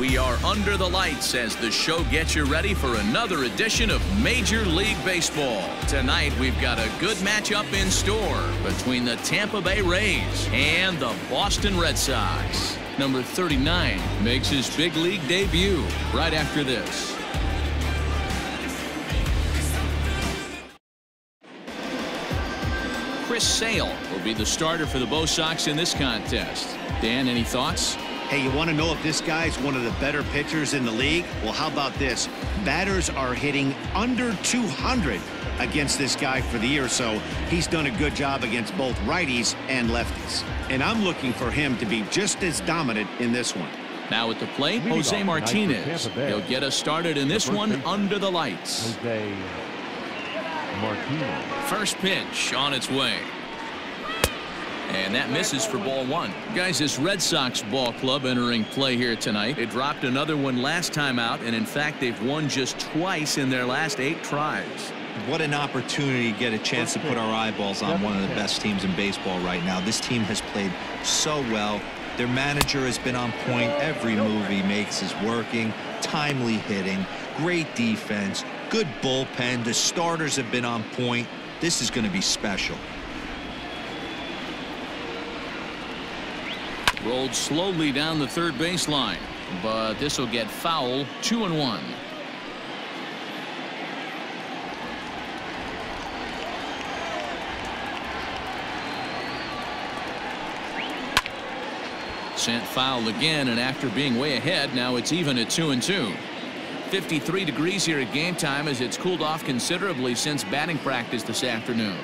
We are under the lights as the show gets you ready for another edition of Major League Baseball. Tonight, we've got a good matchup in store between the Tampa Bay Rays and the Boston Red Sox. Number 39 makes his big league debut right after this. Chris Sale will be the starter for the BOS Sox in this contest. Dan, any thoughts? Hey, you want to know if this guy's one of the better pitchers in the league? Well, how about this? Batters are hitting under 200 against this guy for the year, so he's done a good job against both righties and lefties. And I'm looking for him to be just as dominant in this one. Now at the plate, Jose Martinez. He'll get us started in this one under the lights. Jose Martinez. First pitch on its way. And that misses for ball one. Guys, this Red Sox ball club entering play here tonight. It dropped another one last time out, and in fact, they've won just twice in their last 8 tries. What an opportunity to get a chance to put our eyeballs on one of the best teams in baseball right now. This team has played so well. Their manager has been on point. Every move he makes is working. Timely hitting, great defense, good bullpen. The starters have been on point. This is going to be special. Rolled slowly down the third baseline, but this will get foul. 2-1. Sent foul again, and after being way ahead, now it's even at 2-2. 53 degrees here at game time as it's cooled off considerably since batting practice this afternoon.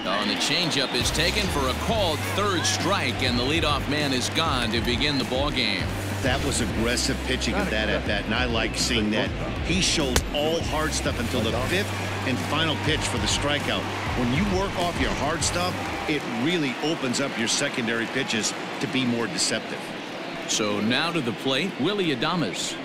And the changeup is taken for a called third strike, and the leadoff man is gone to begin the ball game. That was aggressive pitching at that at-bat, and I like seeing that. He showed all hard stuff until the 5th and final pitch for the strikeout. When you work off your hard stuff, it really opens up your secondary pitches to be more deceptive. So now to the plate, Willie Adames.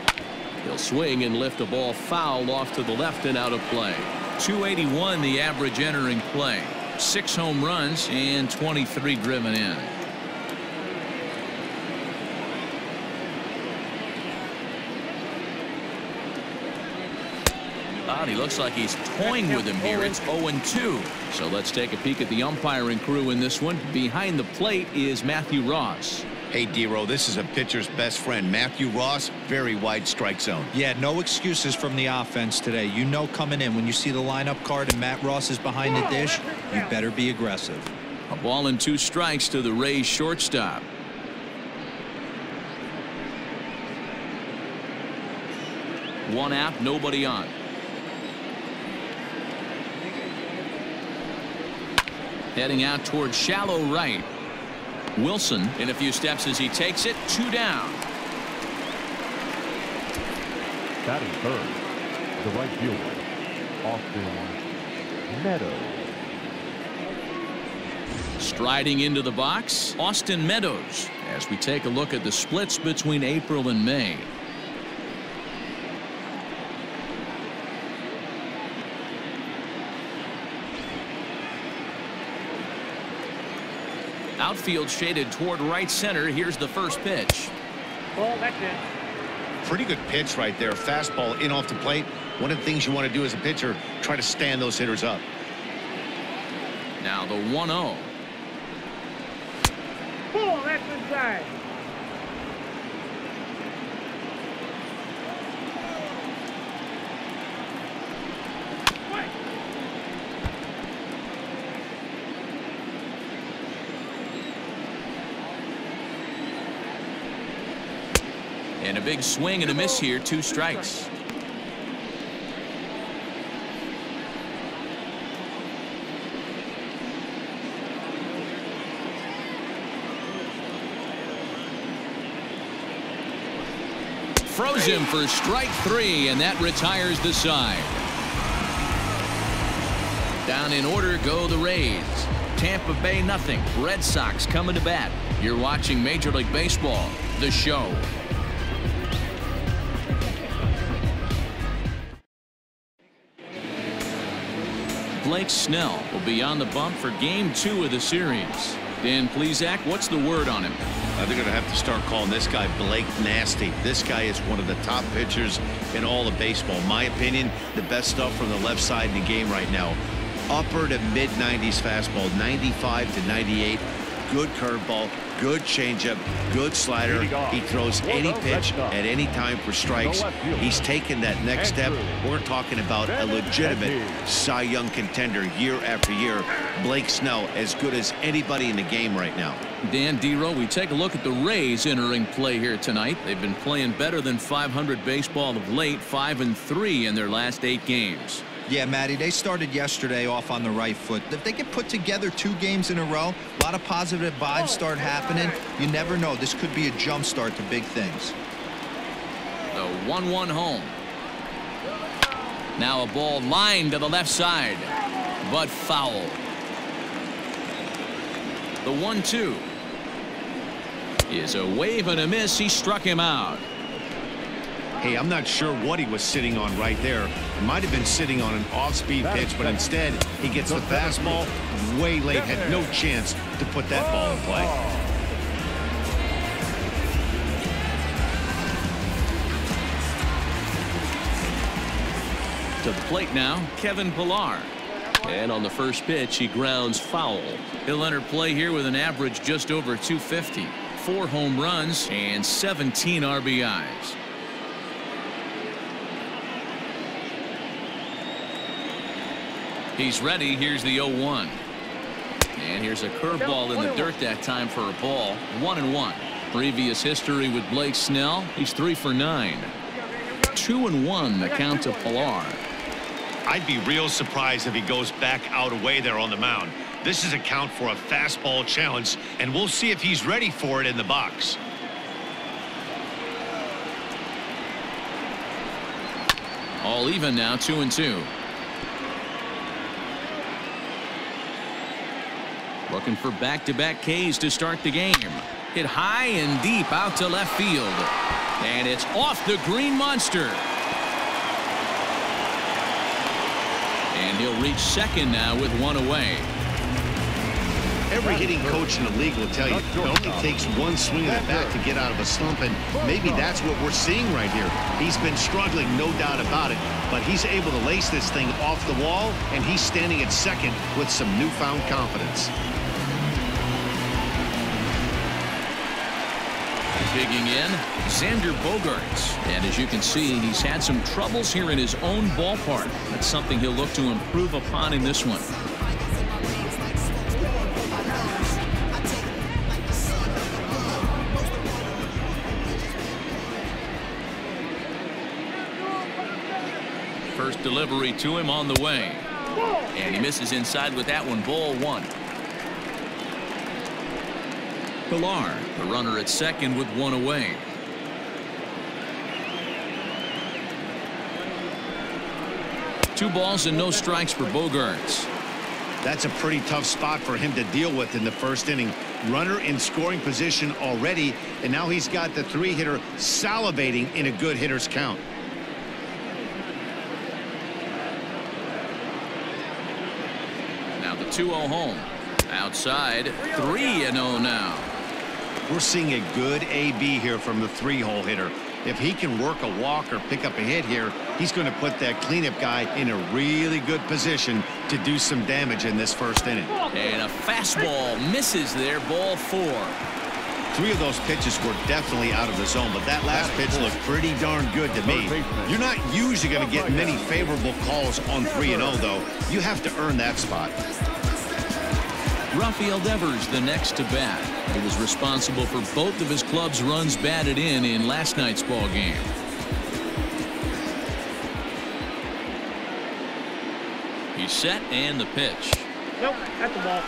He'll swing and lift the ball foul off to the left and out of play. 281 the average entering play. 6 home runs and 23 driven in. He looks like he's toying with him here. It's 0-2. So let's take a peek at the umpiring crew in this one. Behind the plate is Matthew Ross. Hey, D-Row, this is a pitcher's best friend. Matthew Ross, very wide strike zone. Yeah, no excuses from the offense today. You know coming in when you see the lineup card and Matt Ross is behind the dish, you better be aggressive. A ball and 2 strikes to the Rays shortstop. One out, nobody on. Heading out towards shallow right. Wilson in a few steps as he takes it. 2 down. Batting third, the right fielder, Austin Meadows. Striding into the box, Austin Meadows, as we take a look at the splits between April and May. Outfield shaded toward right center. Here's the first pitch. Ball, that's it. Pretty good pitch right there. Fastball in off the plate. One of the things you want to do as a pitcher, try to stand those hitters up. Now the 1-0. Ball, that's inside. And a big swing and a miss here. 2 strikes. Froze him for strike 3, and that retires the side. Down in order go the Rays. Tampa Bay nothing. Red Sox coming to bat. You're watching Major League Baseball, the show. Blake Snell will be on the bump for Game 2 of the series. Dan Plesac, what's the word on him? They're going to have to start calling this guy Blake Nasty. This guy is one of the top pitchers in all of baseball. In my opinion, the best stuff from the left side in the game right now. Upper to mid-90s fastball, 95 to 98. Good curveball, good changeup, good slider. He throws any pitch at any time for strikes. He's taken that next step. We're talking about a legitimate Cy Young contender year after year. Blake Snell, as good as anybody in the game right now. Dan Dero, we take a look at the Rays entering play here tonight. They've been playing better than .500 baseball of late, 5-3 in their last 8 games. Yeah, Matty, they started yesterday off on the right foot. If they can put together 2 games in a row, a lot of positive vibes start happening. You never know. This could be a jump start to big things. The 1-1 home. Now a ball lined to the left side, but foul. The 1-2 is a wave and a miss. He struck him out. Hey, I'm not sure what he was sitting on right there. He might have been sitting on an off-speed pitch, but instead he gets the fastball way late. Had no chance to put that ball in play. To the plate now, Kevin Pillar. And on the first pitch, he grounds foul. He'll enter play here with an average just over 250. 4 home runs and 17 RBIs. He's ready. Here's the 0-1. And here's a curveball in the dirt that time for a ball. 1-1. Previous history with Blake Snell. He's 3 for 9. 2-1 the count to Pillar. I'd be real surprised if he goes back out away there on the mound. This is a count for a fastball challenge, and we'll see if he's ready for it in the box. All even now, 2-2. Looking for back-to-back Ks to start the game. Hit high and deep out to left field. And it's off the green monster. And he'll reach second now with 1 away. Every hitting coach in the league will tell you it only takes one swing of the bat to get out of a slump, and maybe that's what we're seeing right here. He's been struggling, no doubt about it, but he's able to lace this thing off the wall, and he's standing at second with some newfound confidence. Digging in, Xander Bogaerts. And as you can see, he's had some troubles here in his own ballpark. That's something he'll look to improve upon in this one. First delivery to him on the way. And he misses inside with that one. Ball 1. Pillar, the runner at second with 1 away. Two balls and no strikes for Bogaerts. That's a pretty tough spot for him to deal with in the first inning. Runner in scoring position already, and now he's got the 3-hitter salivating in a good hitter's count. Now the 2-0 home. Outside, 3-0 now. We're seeing a good AB here from the 3-hole hitter. If he can work a walk or pick up a hit here, he's going to put that cleanup guy in a really good position to do some damage in this first inning. And a fastball misses there. Ball 4. 3 of those pitches were definitely out of the zone, but that last pitch looked pretty darn good to me. You're not usually going to get many favorable calls on 3-0, though. You have to earn that spot. Rafael Devers the next to bat. He was responsible for both of his club's runs batted in last night's ball game. He's set and the pitch. Nope, that's the ball.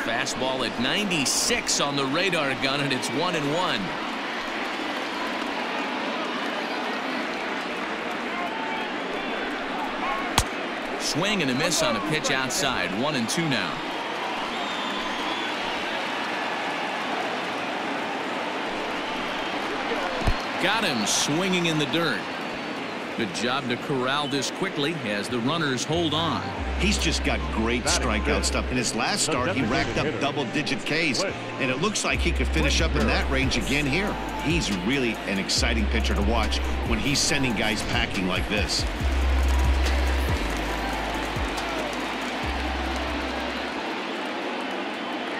Fastball at 96 on the radar gun, and it's 1-1. Swing and a miss on a pitch outside. 1-2 now. got him swinging in the dirt. Good job to corral this quickly as the runners hold on. He's just got great strikeout stuff. In his last start, he racked up double-digit Ks, and it looks like he could finish up in that range again here. He's really an exciting pitcher to watch when he's sending guys packing like this.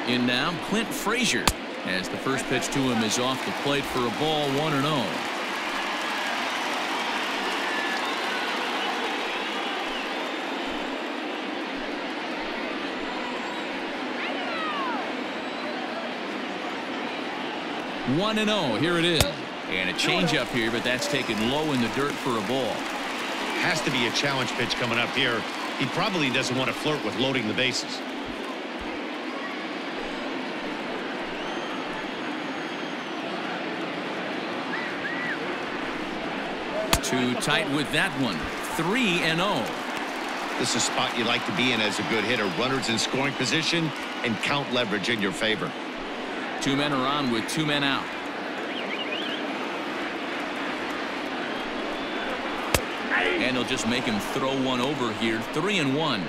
In now, Clint Frazier, as the first pitch to him is off the plate for a ball, 1-0. One and 0. Here it is. And a changeup here, but that's taken low in the dirt for a ball. Has to be a challenge pitch coming up here. He probably doesn't want to flirt with loading the bases. Too tight with that one. 3-0. This is a spot you like to be in as a good hitter. Runners in scoring position and count leverage in your favor. 2 men are on with 2 men out. And he'll just make him throw one over here. 3-1.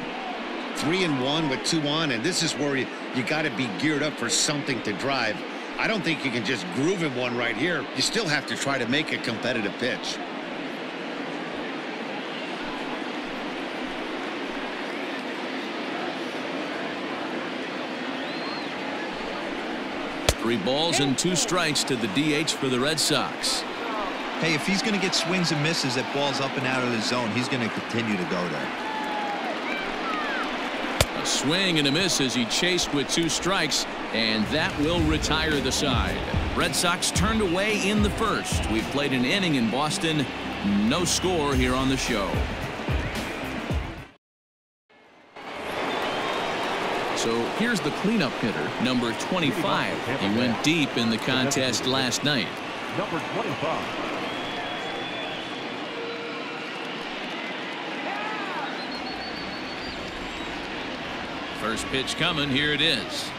3-1 with 2 on, and this is where you got to be geared up for something to drive. I don't think you can just groove him one right here. You still have to try to make a competitive pitch. Three balls and 2 strikes to the DH for the Red Sox. Hey, if he's going to get swings and misses at balls up and out of the zone, he's going to continue to go there. A swing and a miss as he chased with 2 strikes, and that will retire the side. Red Sox turned away in the first. We've played an inning in Boston. No score here on the show. So here's the cleanup hitter, number 25. He went deep in the contest last night. Number 25. First pitch coming. Here it is.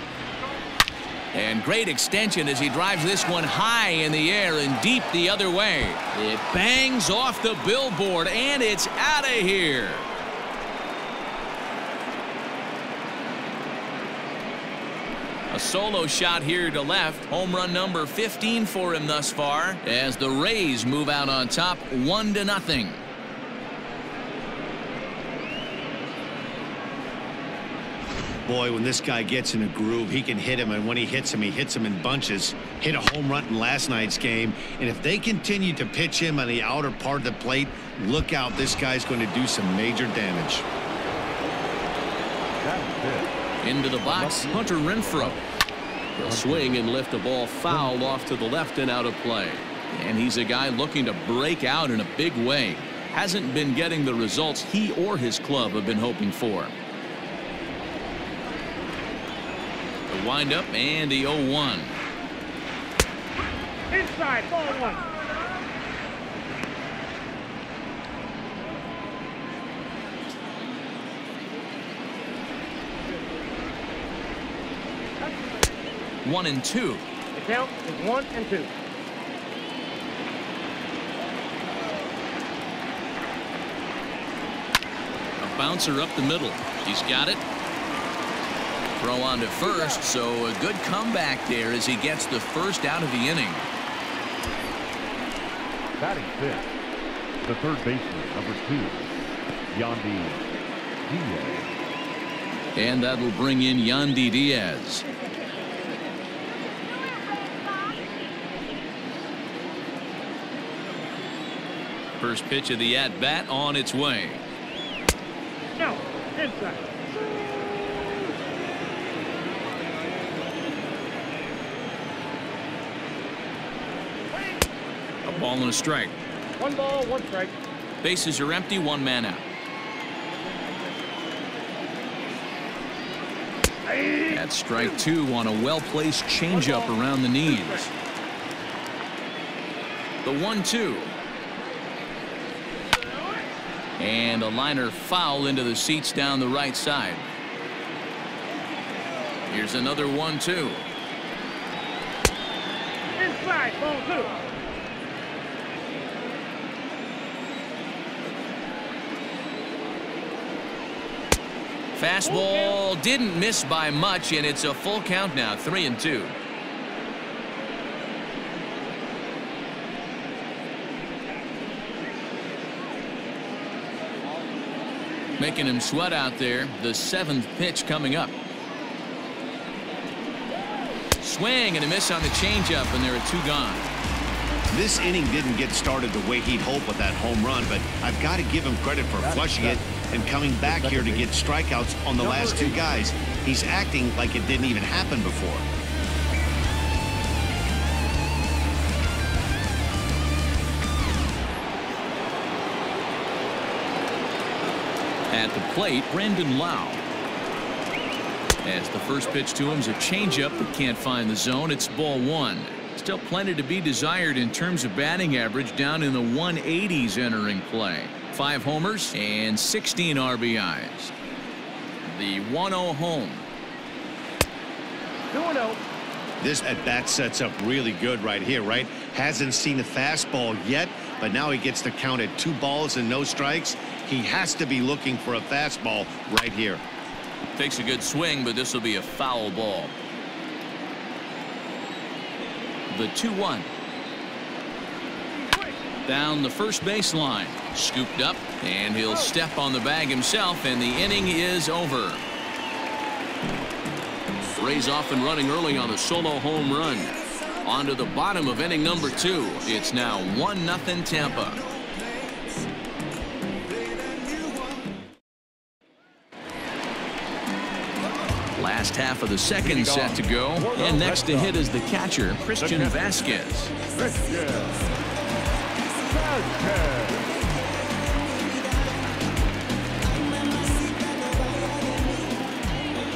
And great extension as he drives this one high in the air and deep the other way. It bangs off the billboard, and it's out of here. A solo shot here to left. Home run number 15 for him thus far as the Rays move out on top 1-0. Boy, when this guy gets in a groove, he can hit him, and when he hits him in bunches. Hit a home run in last night's game, and if they continue to pitch him on the outer part of the plate, look out, this guy's going to do some major damage. Into the box, Hunter Renfroe. He'll swing and lift a ball foul off to the left and out of play. And he's a guy looking to break out in a big way. Hasn't been getting the results he or his club have been hoping for. The windup and the 0-1. Inside, ball 1. One and 2. The count is 1 and 2. A bouncer up the middle. He's got it. Throw on to first, so a good comeback there as he gets the first out of the inning. Batting fifth, the third baseman, number 2, Yandy Diaz. And that will bring in Yandy Diaz. First pitch of the at-bat on its way. No, inside. A ball and a strike. 1 ball, 1 strike. Bases are empty, 1 man out. That's strike 2 on a well-placed changeup around the knees. The 1-2. And a liner foul into the seats down the right side. Here's another 1-2. Inside, ball 2. Fastball didn't miss by much, and it's a full count now, 3-2. Making him sweat out there. The 7th pitch coming up. Swing and a miss on the changeup, and there are 2 gone. This inning didn't get started the way he'd hoped with that home run, but I've got to give him credit for flushing it and coming back here to get strikeouts on the last 2 guys. He's acting like it didn't even happen before. At the plate, Brendan Lau. As the first pitch to him is a changeup that can't find the zone. It's ball 1. Still plenty to be desired in terms of batting average, down in the 180s entering play. 5 homers and 16 RBIs. The 1-0 home. 2-0. This at-bat sets up really good right here, right? Hasn't seen a fastball yet, but now he gets the count at 2 balls and no strikes. He has to be looking for a fastball right here. Takes a good swing, but this will be a foul ball. The 2-1. Down the first baseline. Scooped up, and he'll step on the bag himself, and the inning is over. Rays off and running early on a solo home run. On to the bottom of inning number 2. It's now 1-0 Tampa. Last half of the second set to go, and next to hit is the catcher, Christian Vasquez.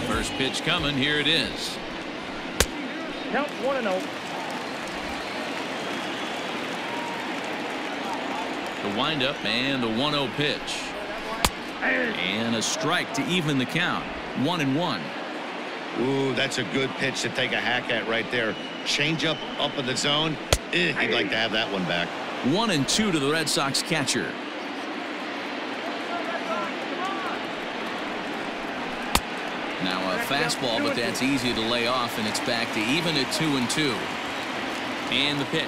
First pitch coming. Here it is. Count 1-0. The windup and the 1-0 pitch. And a strike to even the count. 1-1. Ooh, that's a good pitch to take a hack at right there. Change up in the zone. He'd like to have that one back. 1-2 to the Red Sox catcher. Now a fastball, but that's easy to lay off, and it's back to even at 2-2. And the pitch.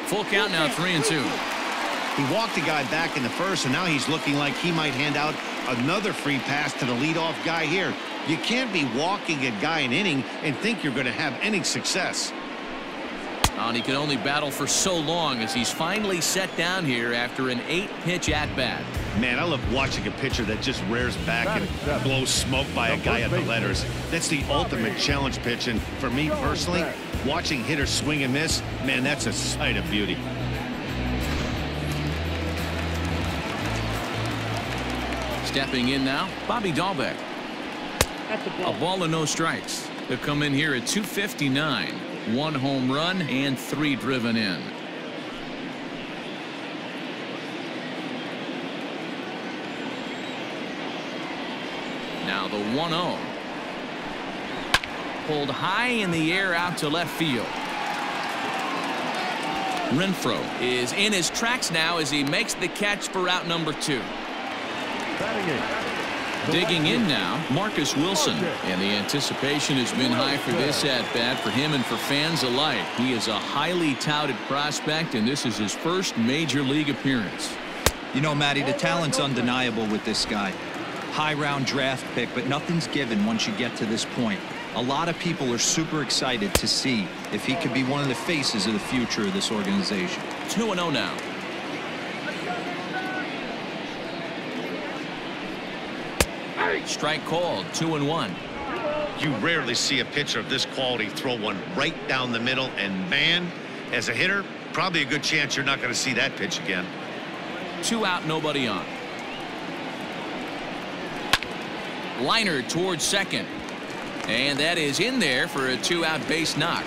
Full count now, 3-2. He walked the guy back in the first, and now he's looking like he might hand out another free pass to the leadoff guy here. You can't be walking a guy an inning and think you're going to have any success. And he can only battle for so long as he's finally set down here after an 8-pitch at-bat. Man, I love watching a pitcher that just rears back and blows smoke by a guy at the letters. That's the ultimate challenge pitch, and for me personally, watching hitters swing and miss, man, that's a sight of beauty. Stepping in now, Bobby Dahlbeck. A ball and no strikes. He'll come in here at 259. 1 home run and 3 driven in. Now the 1-0. Pulled high in the air out to left field. Renfroe is in his tracks now as he makes the catch for out number 2. Digging in now, Marcus Wilson, and the anticipation has been high for this at-bat for him and for fans alike. He is a highly touted prospect, and this is his first major league appearance. You know, Matty, the talent's undeniable with this guy. High-round draft pick, but nothing's given once you get to this point. A lot of people are super excited to see if he could be one of the faces of the future of this organization. 2-0 now. Strike called, 2-1. You rarely see a pitcher of this quality throw one right down the middle, and man, as a hitter, probably a good chance you're not going to see that pitch again. 2 out, nobody on. Liner towards second, and that is in there for a 2-out base knock.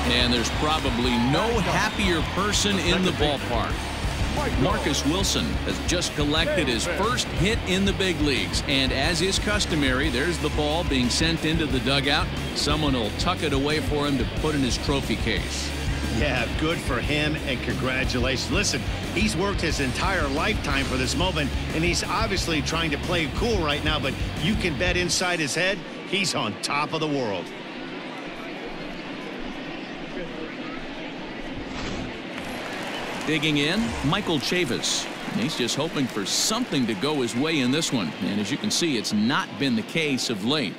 And there's probably no happier person in the ballpark. Marcus Wilson has just collected his first hit in the big leagues. And as is customary, there's the ball being sent into the dugout. Someone will tuck it away for him to put in his trophy case. Yeah, good for him, and congratulations. Listen, he's worked his entire lifetime for this moment, and he's obviously trying to play cool right now, but you can bet inside his head, he's on top of the world. Digging in, Michael Chavis. And he's just hoping for something to go his way in this one. And as you can see, it's not been the case of late.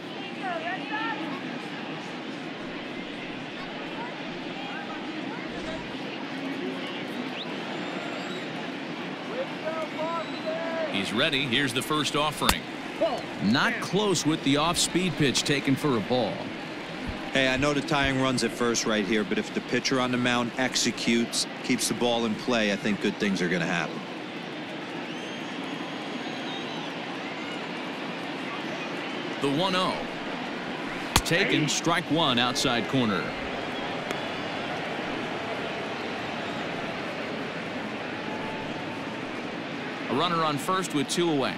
He's ready. Here's the first offering. Not close with the off-speed pitch taken for a ball. Hey, I know the tying runs at first right here, but if the pitcher on the mound executes, keeps the ball in play, I think good things are going to happen. The 1-0. Taken, strike one, outside corner. A runner on first with 2 away.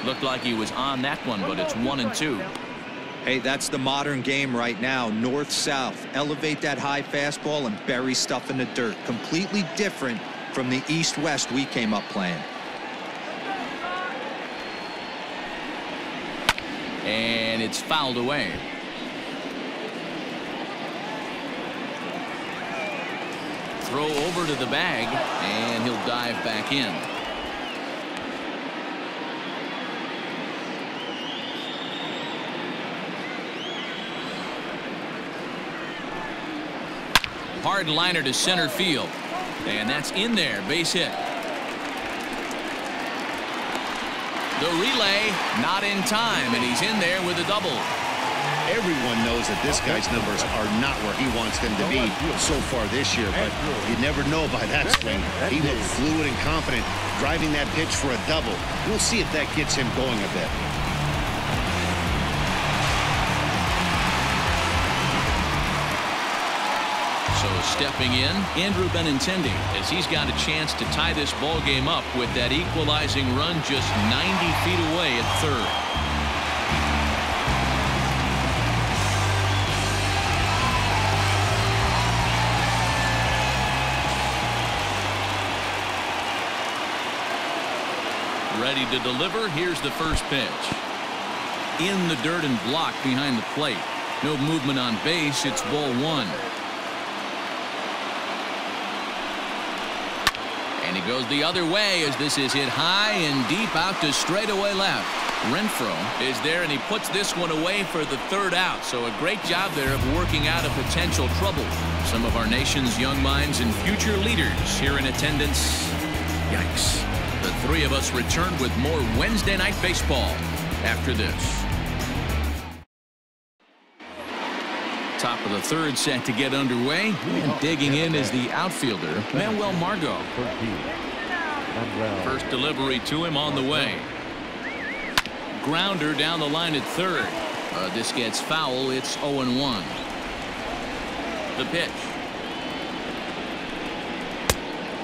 Looked like he was on that one, but it's 1-2. Hey, that's the modern game right now. North-south. Elevate that high fastball and bury stuff in the dirt. Completely different from the east-west we came up playing. And it's fouled away. Throw over to the bag, and he'll dive back in. Hard liner to center field, and that's in there. Base hit. The relay not in time, and he's in there with a double. Everyone knows that this guy's numbers are not where he wants them to be so far this year, but you never know by that swing. He looked fluid and confident, driving that pitch for a double. We'll see if that gets him going a bit. So stepping in, Andrew Benintendi, as he's got a chance to tie this ball game up with that equalizing run just 90 feet away at third. Ready to deliver. Here's the first pitch. In the dirt and blocked behind the plate. No movement on base. It's ball one. And he goes the other way as this is hit high and deep out to straightaway left. Renfroe is there, and he puts this one away for the third out. So a great job there of working out a potential trouble. Some of our nation's young minds and future leaders here in attendance. Yikes. The three of us return with more Wednesday Night Baseball after this. Top of the third set to get underway, and digging in is the outfielder, Manuel Margot. First delivery to him on the way. Grounder down the line at third. This gets foul. It's 0-1. The pitch.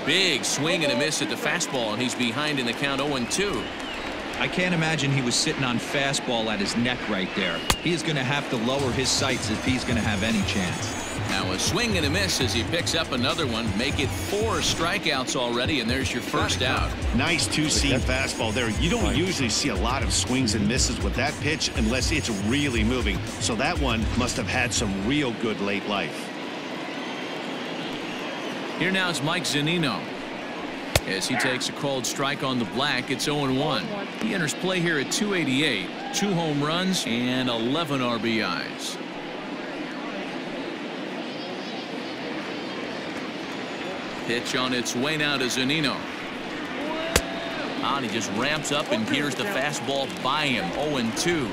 Big swing and a miss at the fastball, and he's behind in the count 0-2. I can't imagine he was sitting on fastball at his neck right there. He is going to have to lower his sights if he's going to have any chance. Now a swing and a miss as he picks up another one. Make it 4 strikeouts already, and there's your first out. Nice two-seam fastball there. You don't usually see a lot of swings and misses with that pitch unless it's really moving. So that one must have had some real good late life. Here now is Mike Zunino. As he takes a called strike on the black, it's 0-1. He enters play here at 288, 2 home runs and 11 RBIs. Pitch on its way now to Zunino. And he just ramps up and gears the fastball by him. 0-2.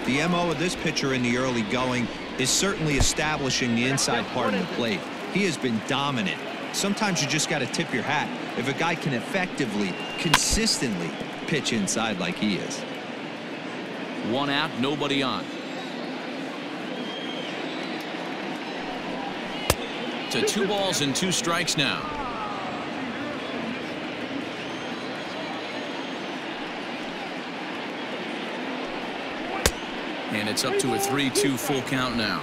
The MO of this pitcher in the early going is certainly establishing the inside part of the plate. He has been dominant. Sometimes you just got to tip your hat if a guy can effectively, consistently pitch inside like he is. One out, nobody on. To 2 balls and 2 strikes now. And it's up to a 3-2 full count now.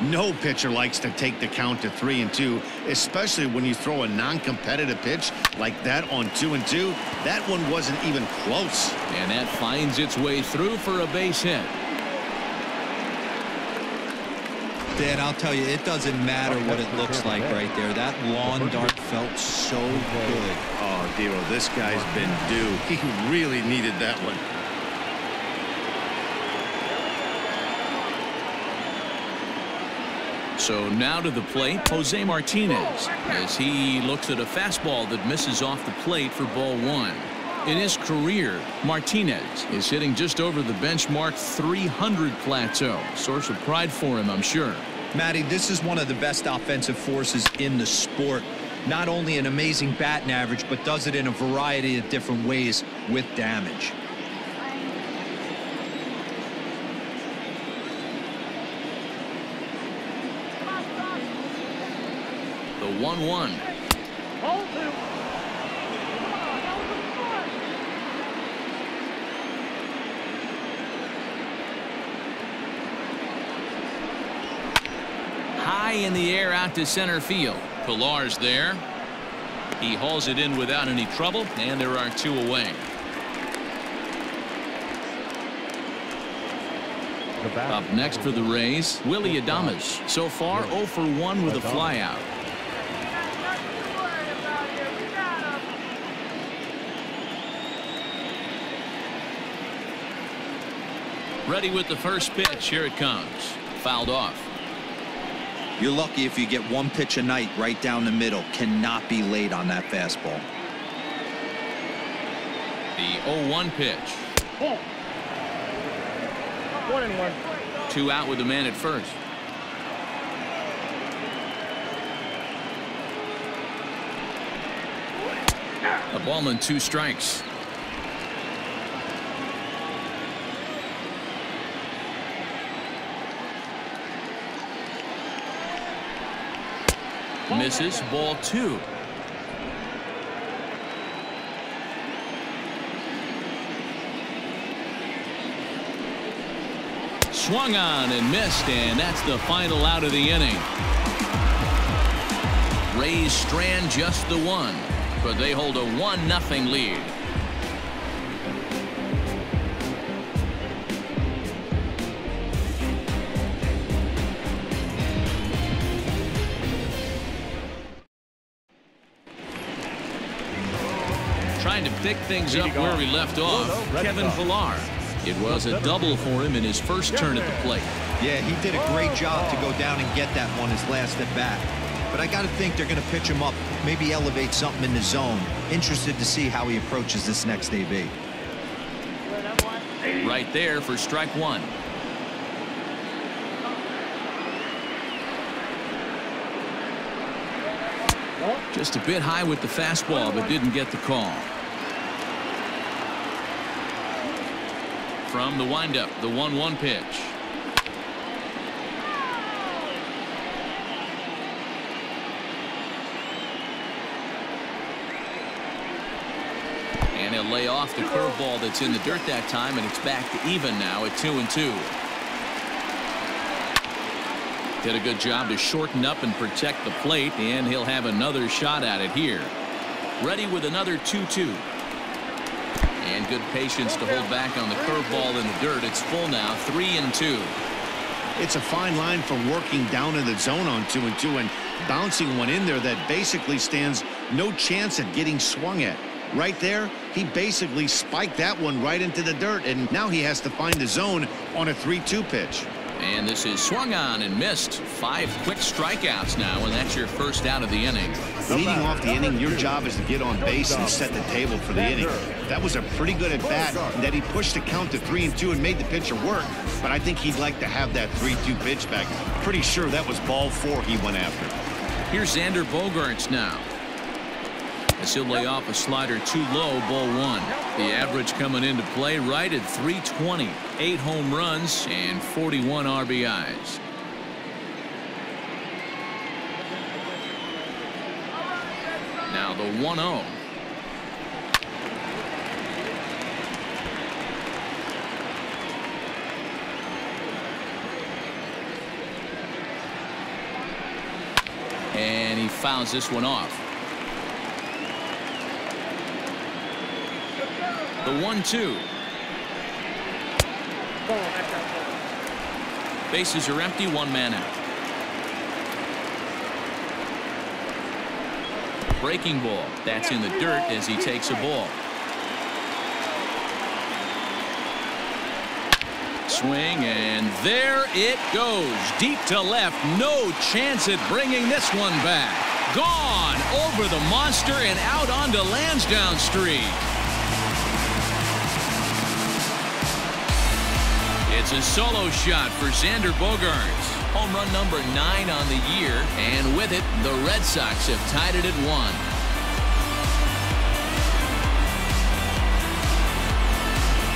No pitcher likes to take the count to 3-2, especially when you throw a non-competitive pitch like that on 2-2. That one wasn't even close. And that finds its way through for a base hit. Dan, I'll tell you, it doesn't matter what it looks like right there. That lawn dart felt so good. Oh, Dero, this guy's been due. He really needed that one. So now to the plate, Jose Martinez, as he looks at a fastball that misses off the plate for ball 1. In his career, Martinez is hitting just over the benchmark 300 plateau. Source of pride for him, I'm sure. Matty, this is one of the best offensive forces in the sport. Not only an amazing batting average, but does it in a variety of different ways with damage. The 1-1. High in the air out to center field. Pilar's there. He hauls it in without any trouble, and there are 2 away. Up next for the Rays, Willie Adames. So far 0 for 1 with a flyout. Ready with the first pitch. Here it comes. Fouled off. You're lucky if you get 1 pitch a night right down the middle. Cannot be late on that fastball. The 0-1 pitch. 1-1. 2 out with the man at first. A ball and 2 strikes. Misses. Ball 2. Swung on and missed, and that's the final out of the inning. Rays strand just the 1, but they hold a 1-0 lead. Trying to pick things up where we left off, Kevin Pilar. It was a double for him in his first turn at the plate. Yeah, he did a great job to go down and get that one his last at bat. But I got to think they're going to pitch him up, maybe elevate something in the zone. Interested to see how he approaches this next AB. Right there for strike 1. Just a bit high with the fastball, but didn't get the call. From the windup, the 1-1 pitch. And he'll lay off the curveball that's in the dirt that time, and it's back to even now at 2-2. Did a good job to shorten up and protect the plate, and he'll have another shot at it here. Ready with another 2-2. And good patience to hold back on the curveball in the dirt. It's full now, 3-2. It's a fine line for working down in the zone on 2-2 and bouncing one in there that basically stands no chance at getting swung at. Right there, he basically spiked that one right into the dirt, and now he has to find the zone on a 3-2 pitch. And this is swung on and missed. 5 quick strikeouts now, and that's your first out of the inning. Leading off the inning, your job is to get on base and set the table for the inning. That was a pretty good at bat, and that he pushed the count to 3-2 and made the pitcher work. But I think he'd like to have that 3-2 pitch back. Pretty sure that was ball 4 he went after. Here's Xander Bogaerts now. as he'll lay off a slider too low, ball one. The average coming into play right at 320. 8 home runs and 41 RBIs. Now the 1-0. And he fouls this one off. The 1-2. Bases are empty, 1 man out. Breaking ball. That's in the dirt as he takes a ball. Swing, and there it goes. Deep to left. No chance at bringing this one back. Gone over the monster and out onto Lansdowne Street. It's a solo shot for Xander Bogaerts. Home run number 9 on the year, and with it, the Red Sox have tied it at 1.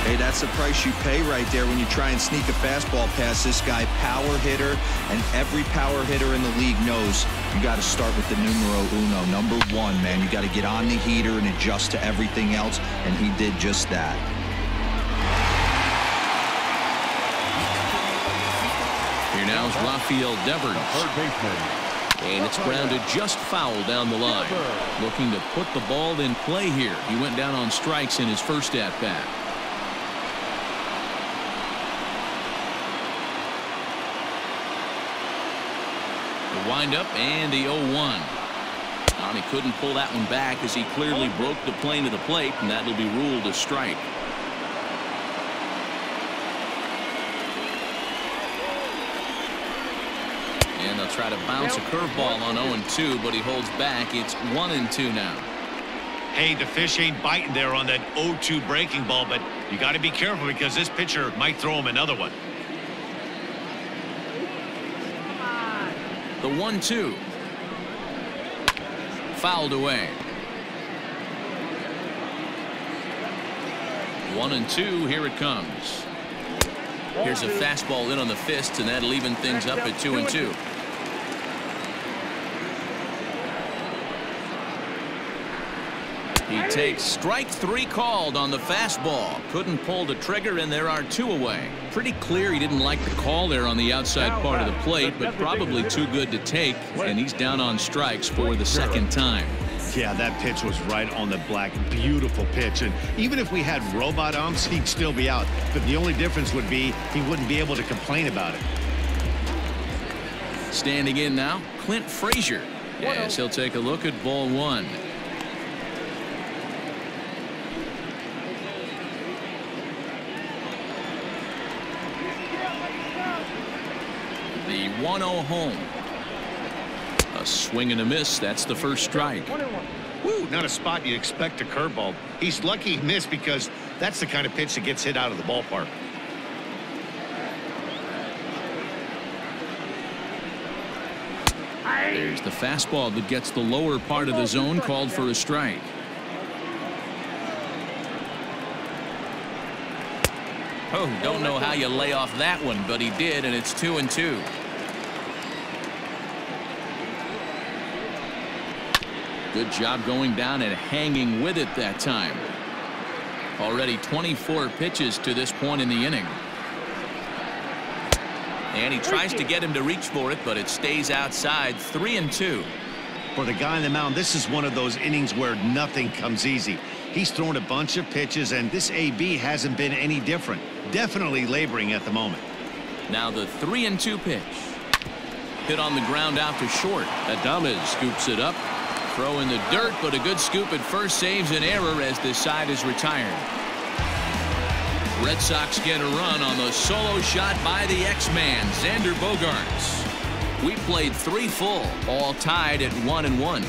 Hey, that's the price you pay right there when you try and sneak a fastball past this guy. Power hitter, and every power hitter in the league knows you got to start with the numero uno, number 1, man. You got to get on the heater and adjust to everything else, and he did just that. Here now is Rafael Devers. And it's grounded just foul down the line. Looking to put the ball in play here. He went down on strikes in his first at-bat. The windup and the 0-1. He couldn't pull that one back as he clearly broke the plane of the plate, and that'll be ruled a strike. And they'll try to bounce a curveball on 0-2, but he holds back. It's 1-2 now. Hey, the fish ain't biting there on that 0-2 breaking ball, but you got to be careful because this pitcher might throw him another one. The 1-2. Fouled away. 1-2. Here it comes. Here's a fastball in on the fist, and that'll even things up at 2-2. He takes strike 3 called on the fastball. Couldn't pull the trigger, and there are 2 away. Pretty clear he didn't like the call there on the outside part of the plate, but probably too good to take, and he's down on strikes for the 2nd time. Yeah, that pitch was right on the black. Beautiful pitch. And even if we had robot umps, he'd still be out. But the only difference would be he wouldn't be able to complain about it. Standing in now, Clint Frazier. Yes, he'll take a look at ball 1. The 1-0 home. A swing and a miss. That's the first strike. Woo, not a spot you'd expect a curveball. He's lucky he missed because that's the kind of pitch that gets hit out of the ballpark. There's the fastball that gets the lower part of the zone, called for a strike. Oh, don't know how you lay off that one, but he did, and it's 2-2. Good job going down and hanging with it that time. Already 24 pitches to this point in the inning. And he tries to get him to reach for it, but it stays outside. 3-2. For the guy on the mound, this is one of those innings where nothing comes easy. He's thrown a bunch of pitches, and this AB hasn't been any different. Definitely laboring at the moment. Now the 3-2 pitch. Hit on the ground out to short. Adames scoops it up. Throw in the dirt, but a good scoop at first saves an error as this side is retired. Red Sox get a run on the solo shot by the X-Man, Xander Bogaerts. We played 3 full, all tied at 1-1.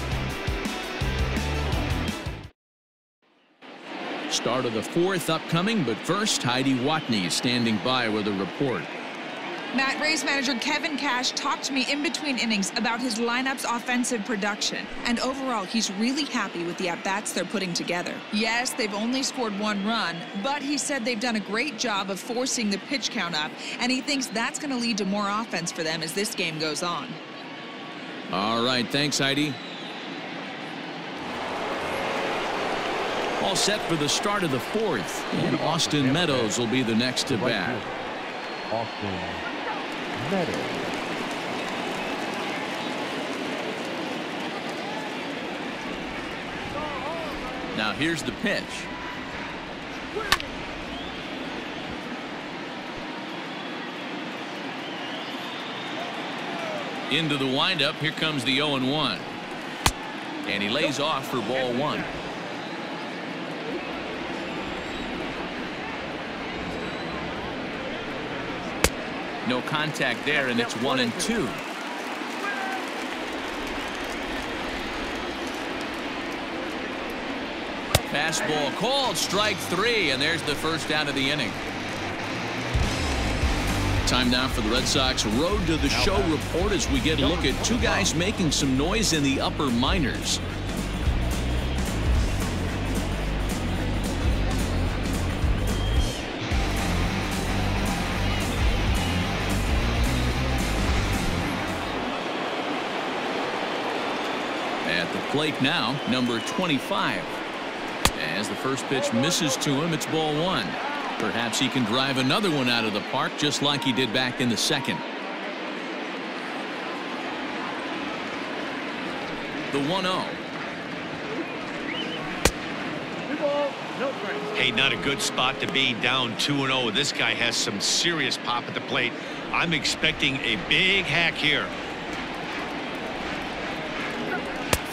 Start of the 4th upcoming, but first, Heidi Watney is standing by with a report. Matt, Rays manager Kevin Cash talked to me in between innings about his lineup's offensive production. And overall, he's really happy with the at-bats they're putting together. Yes, they've only scored 1 run, but he said they've done a great job of forcing the pitch count up, and he thinks that's going to lead to more offense for them as this game goes on. All right, thanks, Heidi. All set for the start of the 4th, and Austin Meadows will be the next to bat. Austin Meadows. Now here's the pitch. Into the windup. Here comes the 0-1. And he lays off for ball 1. No contact there, and it's 1-2. Fastball called, strike 3, and there's the first out of the inning. Time now for the Red Sox Road to the Show report as we get a look at 2 guys making some noise in the upper minors. At the plate now, number 25. As the first pitch misses to him, it's ball 1. Perhaps he can drive another one out of the park just like he did back in the 2nd. The 1-0. Hey, not a good spot to be, down 2-0. This guy has some serious pop at the plate. I'm expecting a big hack here.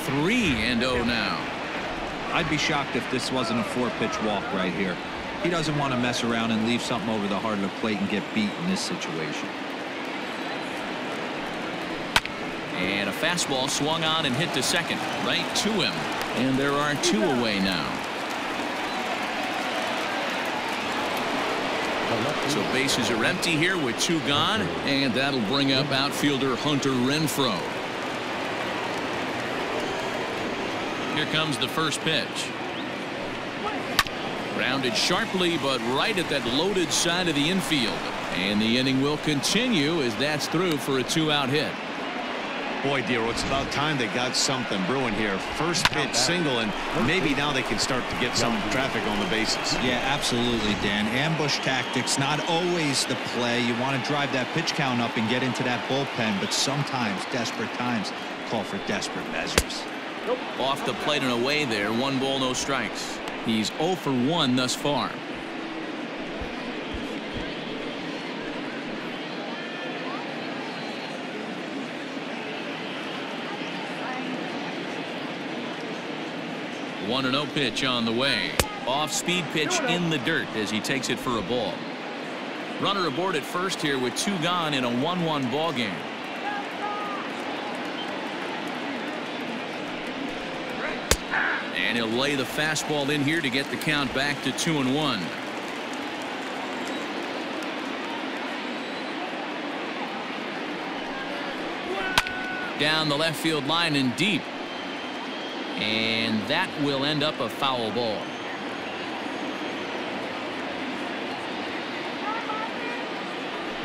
3-0 now. I'd be shocked if this wasn't a 4-pitch walk right here. He doesn't want to mess around and leave something over the heart of the plate and get beat in this situation. And a fastball swung on and hit to second, right to him. And there are 2 away now. So bases are empty here with 2 gone, and that'll bring up outfielder Hunter Renfroe. Here comes the first pitch. Grounded sharply, but right at that loaded side of the infield. And the inning will continue as that's through for a 2-out hit. Boy, Dero, it's about time they got something brewing here. First pitch single, and maybe now they can start to get some traffic on the bases. Yeah, absolutely, Dan. Ambush tactics, not always the play. You want to drive that pitch count up and get into that bullpen, but sometimes desperate times call for desperate measures. Off the plate and away there. 1 ball, no strikes. He's 0 for 1 thus far. One 1-0 pitch on the way. Off speed pitch in the dirt as he takes it for a ball. Runner aboard at first here with 2 gone in a 1-1 ball game. And he'll lay the fastball in here to get the count back to 2-1. Down the left field line and deep. And that will end up a foul ball.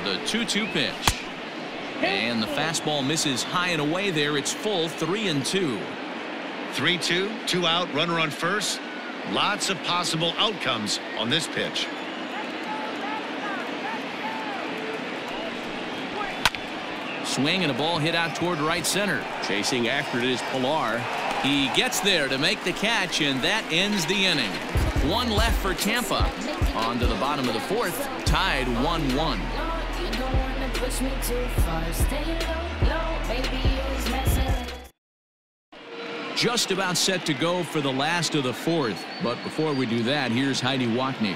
The 2-2 pitch. And the fastball misses high and away there. It's full, 3-2. 3-2, 2 out, runner on first. Lots of possible outcomes on this pitch. Swing and a ball hit out toward right center. Chasing after it is Pilar. He gets there to make the catch, and that ends the inning. 1 left for Tampa. On to the bottom of the 4th, tied 1-1. Just about set to go for the last of the 4th. But before we do that, here's Heidi Watney.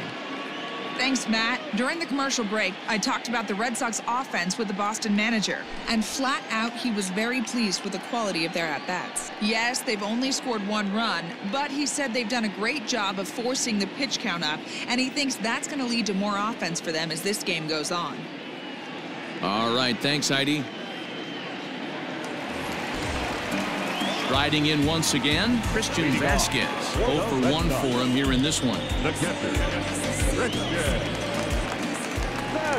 Thanks, Matt. During the commercial break, I talked about the Red Sox offense with the Boston manager. And flat out, he was very pleased with the quality of their at-bats. Yes, they've only scored 1 run, but he said they've done a great job of forcing the pitch count up, and he thinks that's going to lead to more offense for them as this game goes on. All right, thanks, Heidi. Riding in once again, Christian Vasquez. 0 for 1 for him here in this one. The catcher,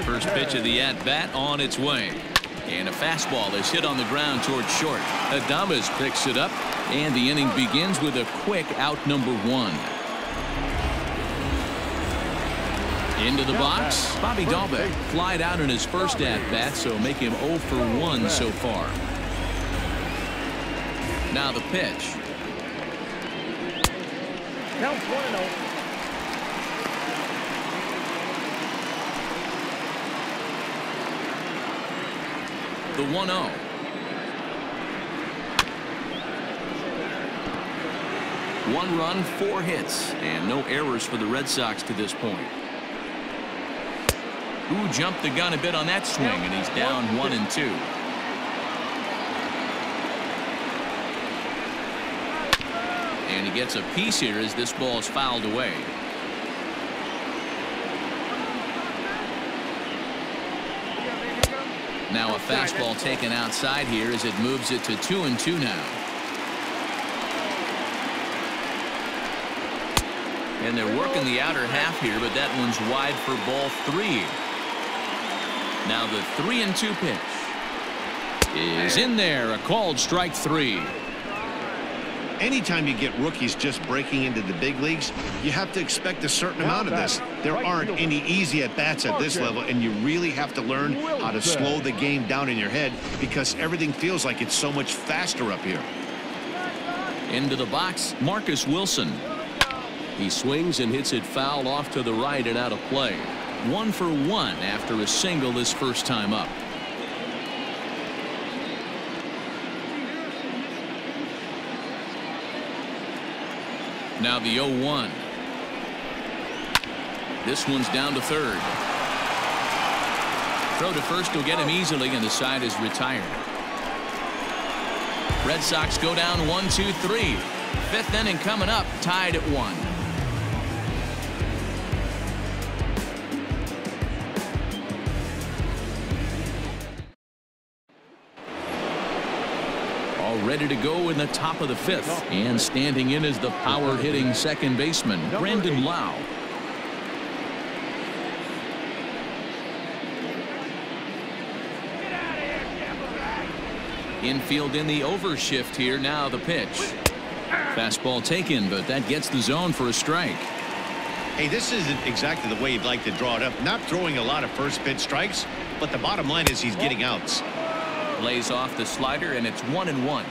First pitch of the at-bat on its way. And a fastball is hit on the ground towards short. Adames picks it up, and the inning begins with a quick out number 1. Into the box, Bobby Dahlbeck flied out in his first at-bat, so make him 0 for 1 so far. Now the pitch. Count 1-0. The 1-0. One run, 4 hits, and no errors for the Red Sox to this point. Who jumped the gun a bit on that swing, and he's down 1-2. And he gets a piece here as this ball is fouled away. Now a fastball taken outside here as it moves it to 2-2 now. And they're working the outer half here, but that one's wide for ball 3. Now the 3-2 pitch is in there. A called strike 3. Anytime you get rookies just breaking into the big leagues, you have to expect a certain amount of this. There aren't any easy at-bats at this level, and you really have to learn how to slow the game down in your head because everything feels like it's so much faster up here. Into the box, Marcus Wilson. He swings and hits it foul off to the right and out of play. 1 for 1 after a single his first time up. Now the 0-1. This one's down to third. Throw to first will get him easily, and the side is retired. Red Sox go down 1-2-3. 5th inning coming up, tied at 1. Ready to go in the top of the 5th, and standing in is the power hitting second baseman Brandon Lau. Infield in the overshift here. Now the pitch. Fastball taken, but that gets the zone for a strike. Hey, this isn't exactly the way you'd like to draw it up. Not throwing a lot of first pitch strikes, but the bottom line is he's getting outs. Lays off the slider, and it's 1-1.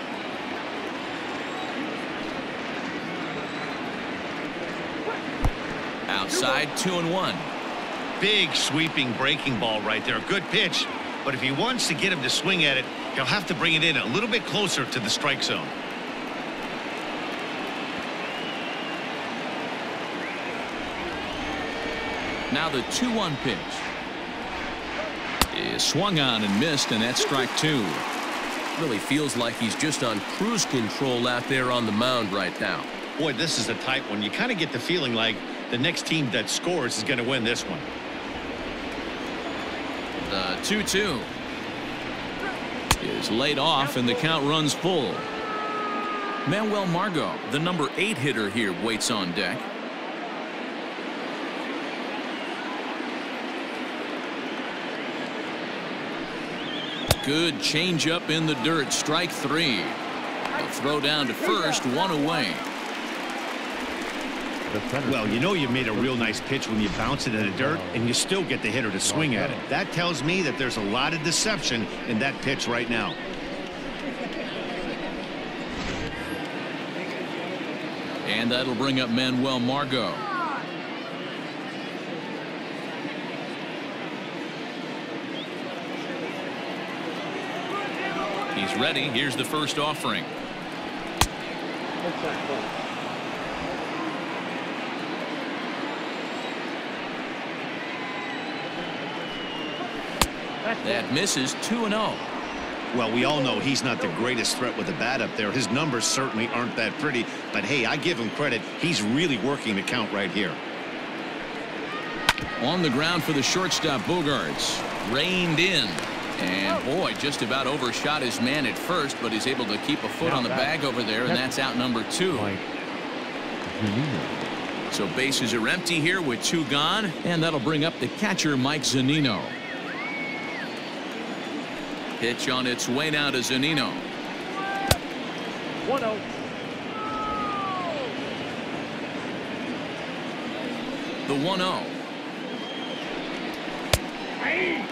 Outside, 2-1. Big sweeping breaking ball right there. Good pitch, but if he wants to get him to swing at it, he'll have to bring it in a little bit closer to the strike zone. Now the 2-1 pitch is swung on and missed, and that's strike 2. Really feels like he's just on cruise control out there on the mound right now. Boy, this is a tight one. You kind of get the feeling like the next team that scores is going to win this one. The 2-2 is laid off, and the count runs full. Manuel Margot, the number 8 hitter here, waits on deck. Good changeup in the dirt. Strike 3. A throw down to first, 1 away. Well, you know you made a real nice pitch when you bounce it in the dirt and you still get the hitter to swing at it. That tells me that there's a lot of deception in that pitch right now. And that'll bring up Manuel Margot. He's ready. Here's the first offering. That misses. 2-0. Well, we all know he's not the greatest threat with the bat up there. His numbers certainly aren't that pretty, but hey, I give him credit. He's really working the count right here. On the ground for the shortstop, Bogarts. Reined in. And boy, just about overshot his man at first, but he's able to keep a foot on the bag over there, and that's out number 2. So bases are empty here with 2 gone, and that'll bring up the catcher, Mike Zunino. Pitch on its way now to Zunino. 1-0. The 1-0. Hey.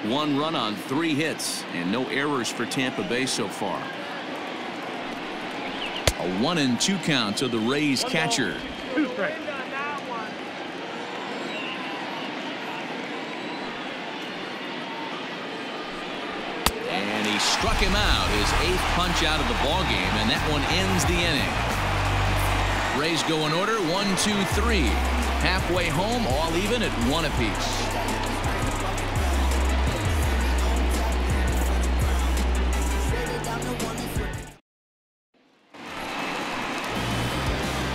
One run on 3 hits and no errors for Tampa Bay so far. A 1-2 count to the Rays catcher. 2 strikes. And he struck him out, his 8th punch out of the ball game, and that one ends the inning. Rays go in order, 1, 2, 3. Halfway home, all even at 1 apiece.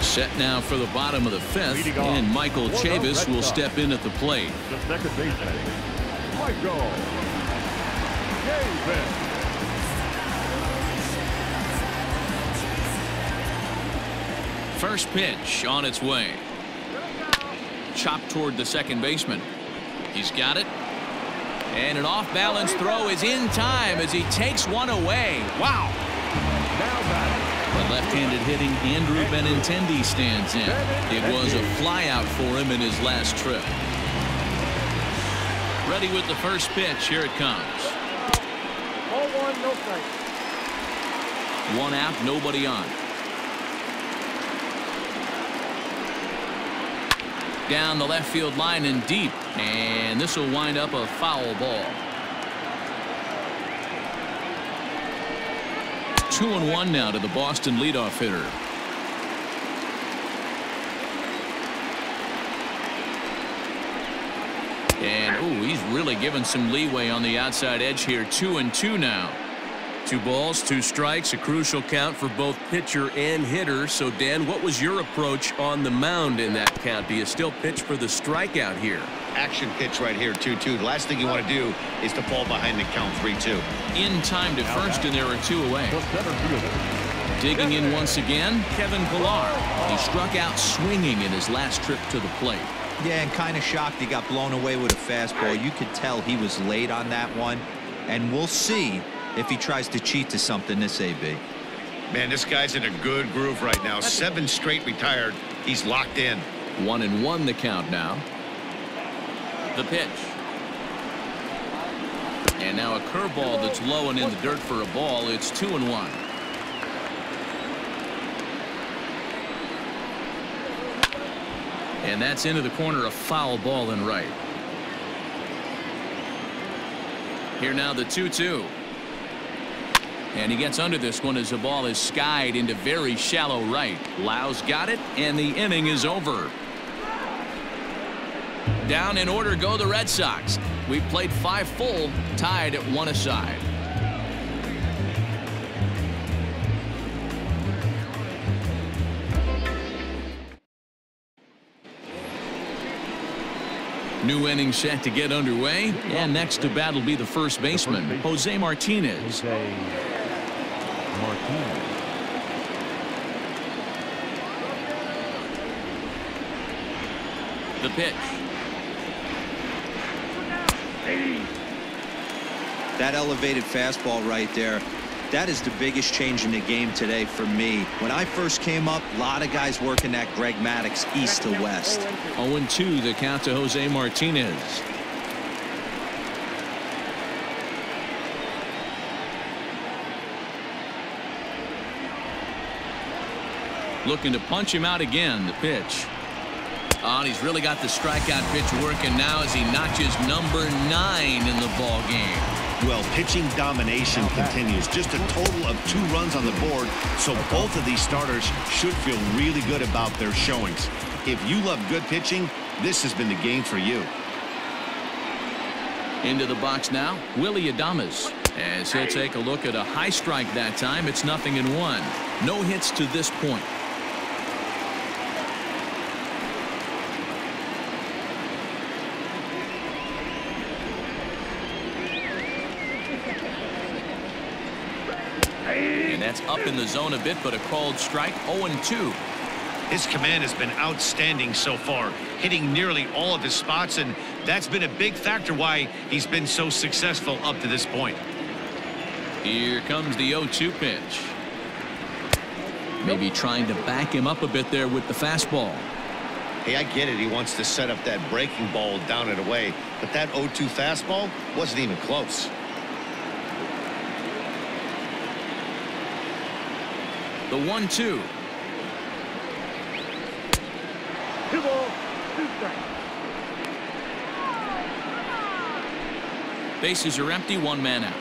Set now for the bottom of the 5th, and Michael Chavis will step in at the plate. The second baseman, Michael Chavis. First pitch on its way. Chopped toward the second baseman. He's got it. And an off-balance throw is in time as he takes one away. Wow. The left-handed hitting Andrew Benintendi stands in. It was a flyout for him in his last trip. Ready with the first pitch. Here it comes. Ball 1, no strike. 1 out, nobody on. Down the left field line and deep, and this will wind up a foul ball. 2-1 now to the Boston leadoff hitter. And he's really given some leeway on the outside edge here. 2-2 now. 2 balls, 2 strikes, a crucial count for both pitcher and hitter. So, Dan, what was your approach on the mound in that count? Do you still pitch for the strikeout here? Action pitch right here, 2-2. The last thing you want to do is to fall behind the count 3-2. In time to first, and there are 2 away. Digging in once again, Kevin Pillar. He struck out swinging in his last trip to the plate. Yeah, and kind of shocked he got blown away with a fastball. You could tell he was late on that one, and we'll see if he tries to cheat to something this AB. Man, this guy's in a good groove right now. 7 straight retired. He's locked in. 1-1 the count now. The pitch. And now a curveball that's low and in the dirt for a ball. It's 2-1. And that's into the corner, a foul ball and right. Here now the 2-2. And he gets under this one as the ball is skied into very shallow right. Lau's got it, and the inning is over. Down in order go the Red Sox. We've played 5 full, tied at 1 aside. New inning set to get underway, and next to bat will be the first baseman, Jose Martinez. The pitch. That elevated fastball right there, that is the biggest change in the game today for me. When I first came up, a lot of guys working that Greg Maddux east to west. 0-2 the count to Jose Martinez. Looking to punch him out again. The pitch. Oh, and he's really got the strikeout pitch working now as he notches number 9 in the ball game. Well, pitching domination continues. Just a total of 2 runs on the board, so both of these starters should feel really good about their showings. If you love good pitching, this has been the game for you. Into the box now, Willy Adames. As he'll take a look at a high strike that time, it's 0-1. No hits to this point. And that's up in the zone a bit, but a called strike. 0-2. His command has been outstanding so far, hitting nearly all of his spots, and that's been a big factor why he's been so successful up to this point. Here comes the 0-2 pitch. Maybe trying to back him up a bit there with the fastball. Hey, I get it. He wants to set up that breaking ball down and away, but that 0-2 fastball wasn't even close. The 1-2. 2 balls, 2 strikes. Bases are empty, 1 man out.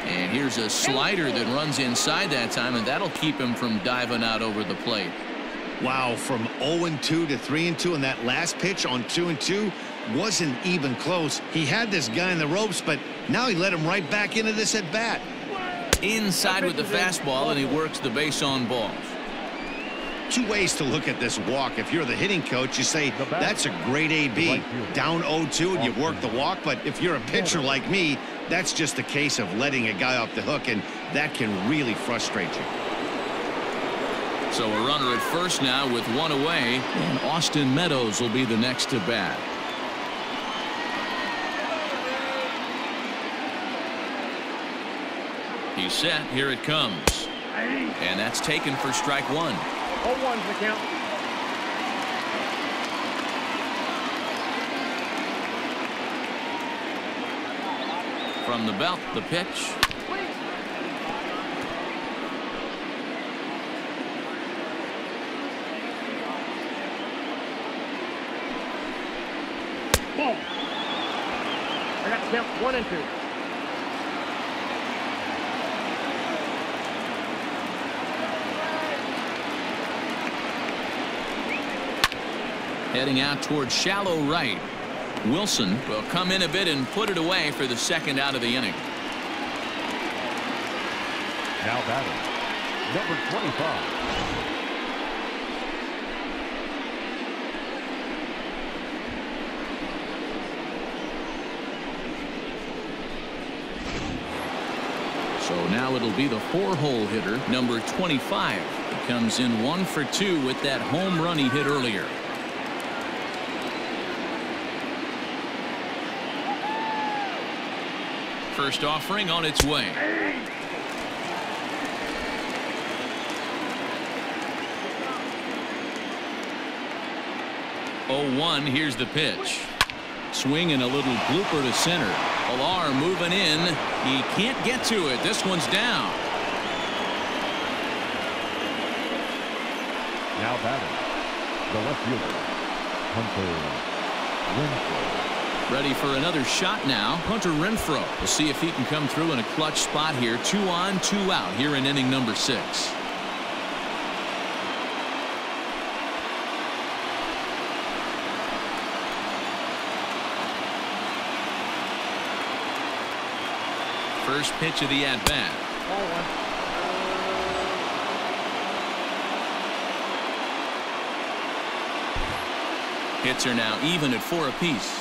And here's a slider that runs inside that time, and that'll keep him from diving out over the plate. Wow, from 0-2 to 3-2, and that last pitch on 2-2 wasn't even close. He had this guy in the ropes, but now he let him right back into this at bat. Inside with the fastball, and he works the base on balls. 2 ways to look at this walk. If you're the hitting coach, you say that's a great AB. Down 0-2 and you work the walk, but if you're a pitcher like me, that's just a case of letting a guy off the hook, and that can really frustrate you. So a runner at first now with 1 away, and Austin Meadows will be the next to bat. He's set. Here it comes. And that's taken for strike 1. 0-1's the count. From the belt, the pitch. Ball. I got the count 1-2. Heading out towards shallow right. Wilson will come in a bit and put it away for the second out of the inning. Now batting, number 25. So now it'll be the 4-hole hitter, number 25. He comes in 1 for 2 with that home run he hit earlier. First offering on its way. Oh, 1. Here's the pitch. Swing and a little blooper to center. Alar moving in. He can't get to it. This one's down. Now batting, the left fielder, Hunter Renfroe. Ready for another shot now. Hunter Renfroe. We'll see if he can come through in a clutch spot here. 2 on, 2 out here in inning number 6. First pitch of the at-bat. 0-1. Hits are now even at 4 apiece.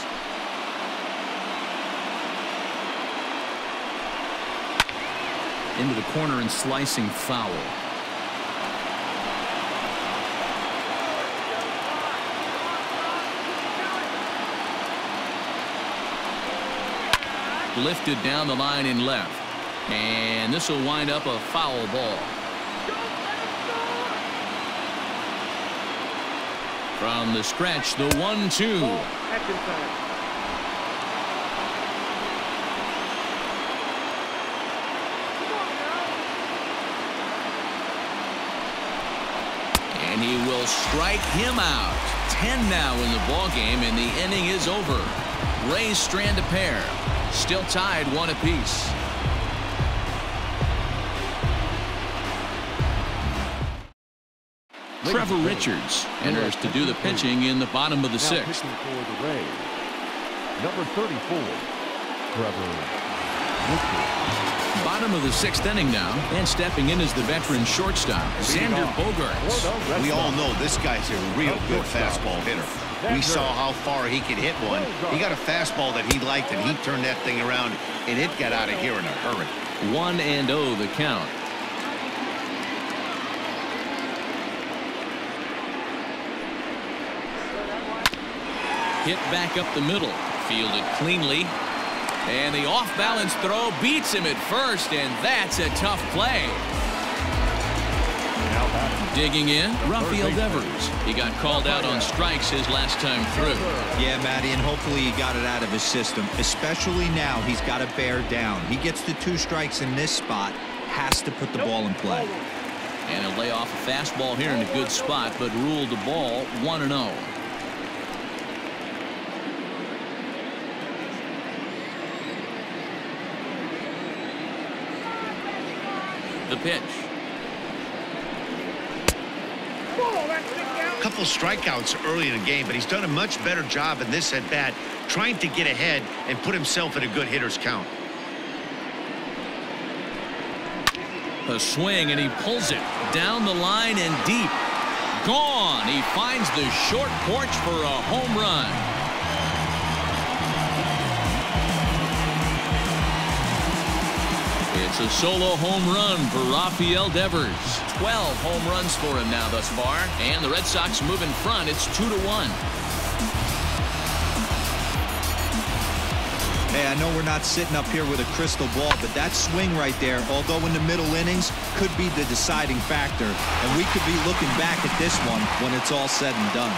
Into the corner and slicing foul. Lifted down the line in left. And this will wind up a foul ball. From the stretch, the 1-2. That's inside. And he will strike him out. 10 now in the ball game, and the inning is over. Rays strand a pair. Still tied 1 apiece. Trevor Richards enters to do the pitching in the bottom of the 6th. For the Rays, Number 34, Trevor Richards. Bottom of the 6th inning now, and stepping in is the veteran shortstop, Xander Bogaerts. We all know this guy's a real good fastball hitter. We saw how far he could hit one. He got a fastball that he liked, and he turned that thing around, and it got out of here in a hurry. 1-0 the count. Hit back up the middle, fielded cleanly. And the off-balance throw beats him at first, and that's a tough play. Digging in, Rafael Devers. He got called out on strikes his last time through. Yeah, Matty, and hopefully he got it out of his system. Especially now, he's got to bear down. He gets the 2 strikes in this spot, has to put the ball in play. And he'll lay off a fastball here in a good spot, but ruled the ball 1-0. The pitch. A couple strikeouts early in the game, but he's done a much better job in this at-bat trying to get ahead and put himself in a good hitter's count. A swing, and he pulls it down the line and deep. Gone. He finds the short porch for a home run. It's a solo home run for Rafael Devers. 12 home runs for him now thus far. And the Red Sox move in front. It's 2-1. Hey, I know we're not sitting up here with a crystal ball, but that swing right there, although in the middle innings, could be the deciding factor. And we could be looking back at this one when it's all said and done.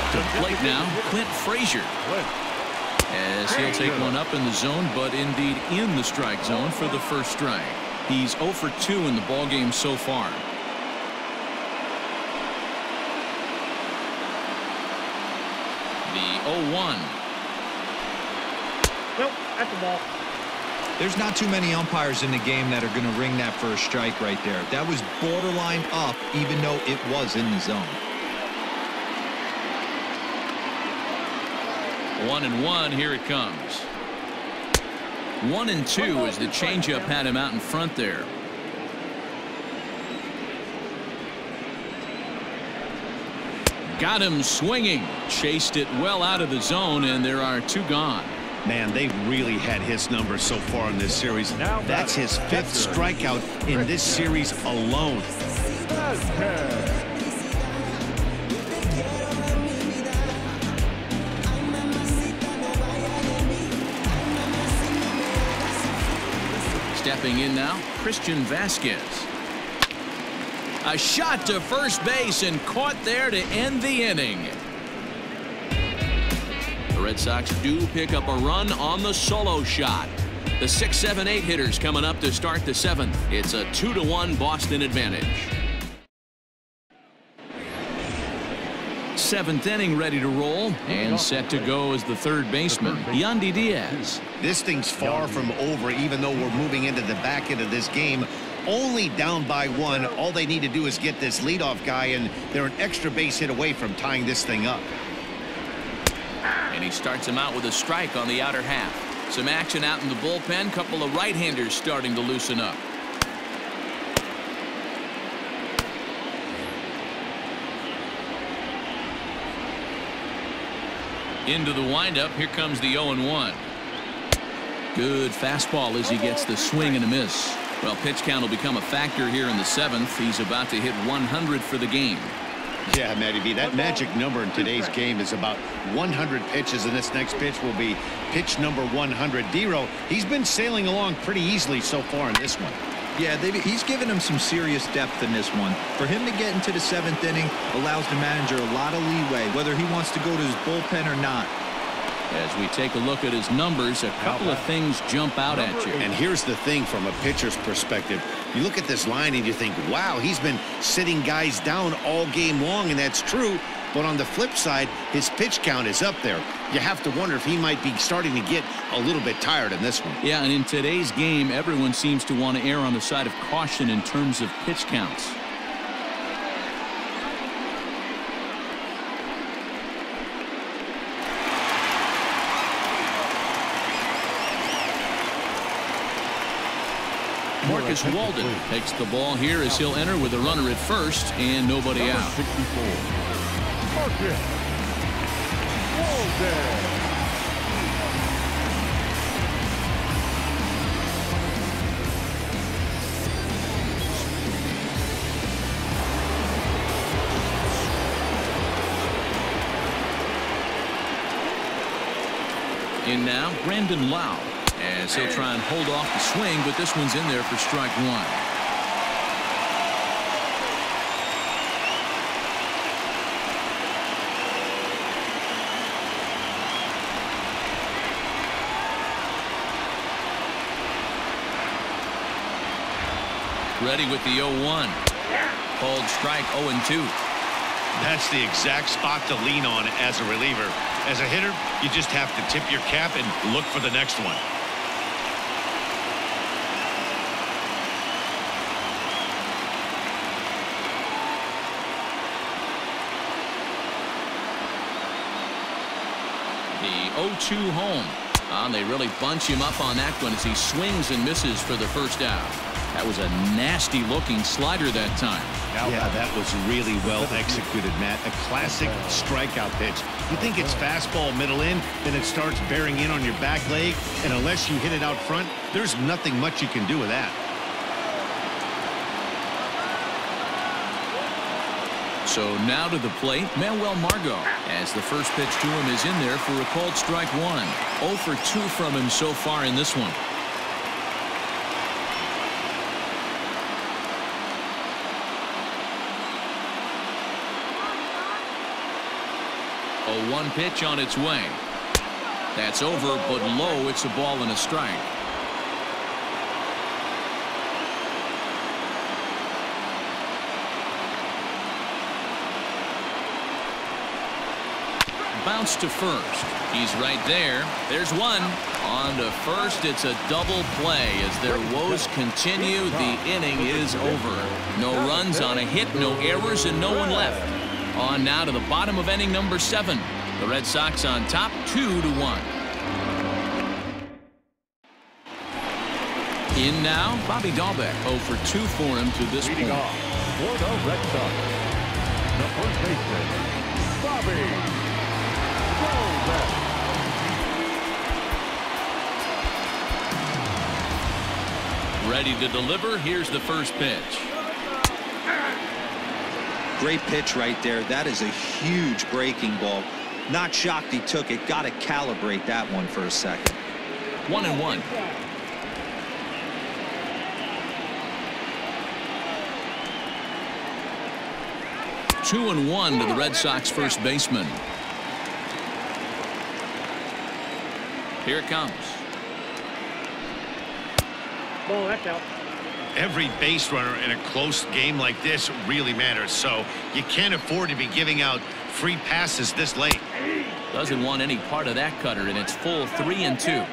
To the plate now, Clint Frazier. As he'll take one up in the zone, but indeed in the strike zone for the first strike. He's 0 for 2 in the ballgame so far. The 0-1. Nope, that's the ball. There's not too many umpires in the game that are going to ring that first strike right there. That was borderline up, even though it was in the zone. 1-1, here it comes. 1-2 as the changeup had him out in front there. Got him swinging. Chased it well out of the zone, and there are 2 gone. Man, they've really had his numbers so far in this series. That's his 5th strikeout in this series alone. Stepping in now, Christian Vasquez. A shot to first base and caught there to end the inning. The Red Sox do pick up a run on the solo shot. The 6, 7, 8 hitters coming up to start the 7th. It's a 2-1 Boston advantage. 7th inning ready to roll and set to go as the 3rd baseman, Yandy Diaz. This thing's far from over, even though we're moving into the back end of this game. Only down by 1. All they need to do is get this leadoff guy, and they're an extra base hit away from tying this thing up. And he starts him out with a strike on the outer half. Some action out in the bullpen. Couple of right-handers starting to loosen up. Into the windup. Here comes the 0-1. Good fastball as he gets the swing and a miss. Well, pitch count will become a factor here in the 7th. He's about to hit 100 for the game. Yeah, Matty B, that magic number in today's game is about 100 pitches, and this next pitch will be pitch number 100. Dero, he's been sailing along pretty easily so far in this one. Yeah, he's given him some serious depth in this one. For him to get into the 7th inning allows the manager a lot of leeway, whether he wants to go to his bullpen or not. As we take a look at his numbers, a couple of things jump out at you. And here's the thing from a pitcher's perspective. You look at this line and you think, wow, he's been sitting guys down all game long, and that's true. But on the flip side, his pitch count is up there. You have to wonder if he might be starting to get a little bit tired in this one. Yeah, and in today's game, everyone seems to want to err on the side of caution in terms of pitch counts. Marcus Walden takes the ball here as he'll enter with a runner at first and nobody out. 64. Marcus Walden. In now, Brandon Lau, as he'll try and hold off the swing, but this one's in there for strike one. Ready with the 0-1. Called strike 0-2. That's the exact spot to lean on as a reliever. As a hitter, you just have to tip your cap and look for the next one. The 0-2 home. They really bunch him up on that one as he swings and misses for the first out. That was a nasty-looking slider that time. Yeah, that was really well executed, Matt. A classic strikeout pitch. You think it's fastball middle in, then it starts bearing in on your back leg, and unless you hit it out front, there's nothing much you can do with that. So now to the plate, Manuel Margot, as the first pitch to him is in there for a called strike one. 0 for 2 from him so far in this one. A 1 pitch on its way. That's over, but low. It's a ball and a strike. Bounce to first. He's right there. There's one. On to first. It's a double play as their woes continue. The inning is over. No runs on a hit, no errors, and no one left. On now to the bottom of inning number 7. The Red Sox on top 2-1. In now, Bobby Dahlbeck. 0 for 2 for him to this point. Leading off for the Red Sox, the first baseman, Bobby Dahlbeck. Ready to deliver. Here's the first pitch. Great pitch right there. That is a huge breaking ball. Not shocked he took it. Got to calibrate that one for a second. 1-1. Two and 1 to the Red Sox first baseman. Here it comes. Ball, that's out. Every base runner in a close game like this really matters, so you can't afford to be giving out free passes this late. Doesn't want any part of that cutter, and it's full 3-2.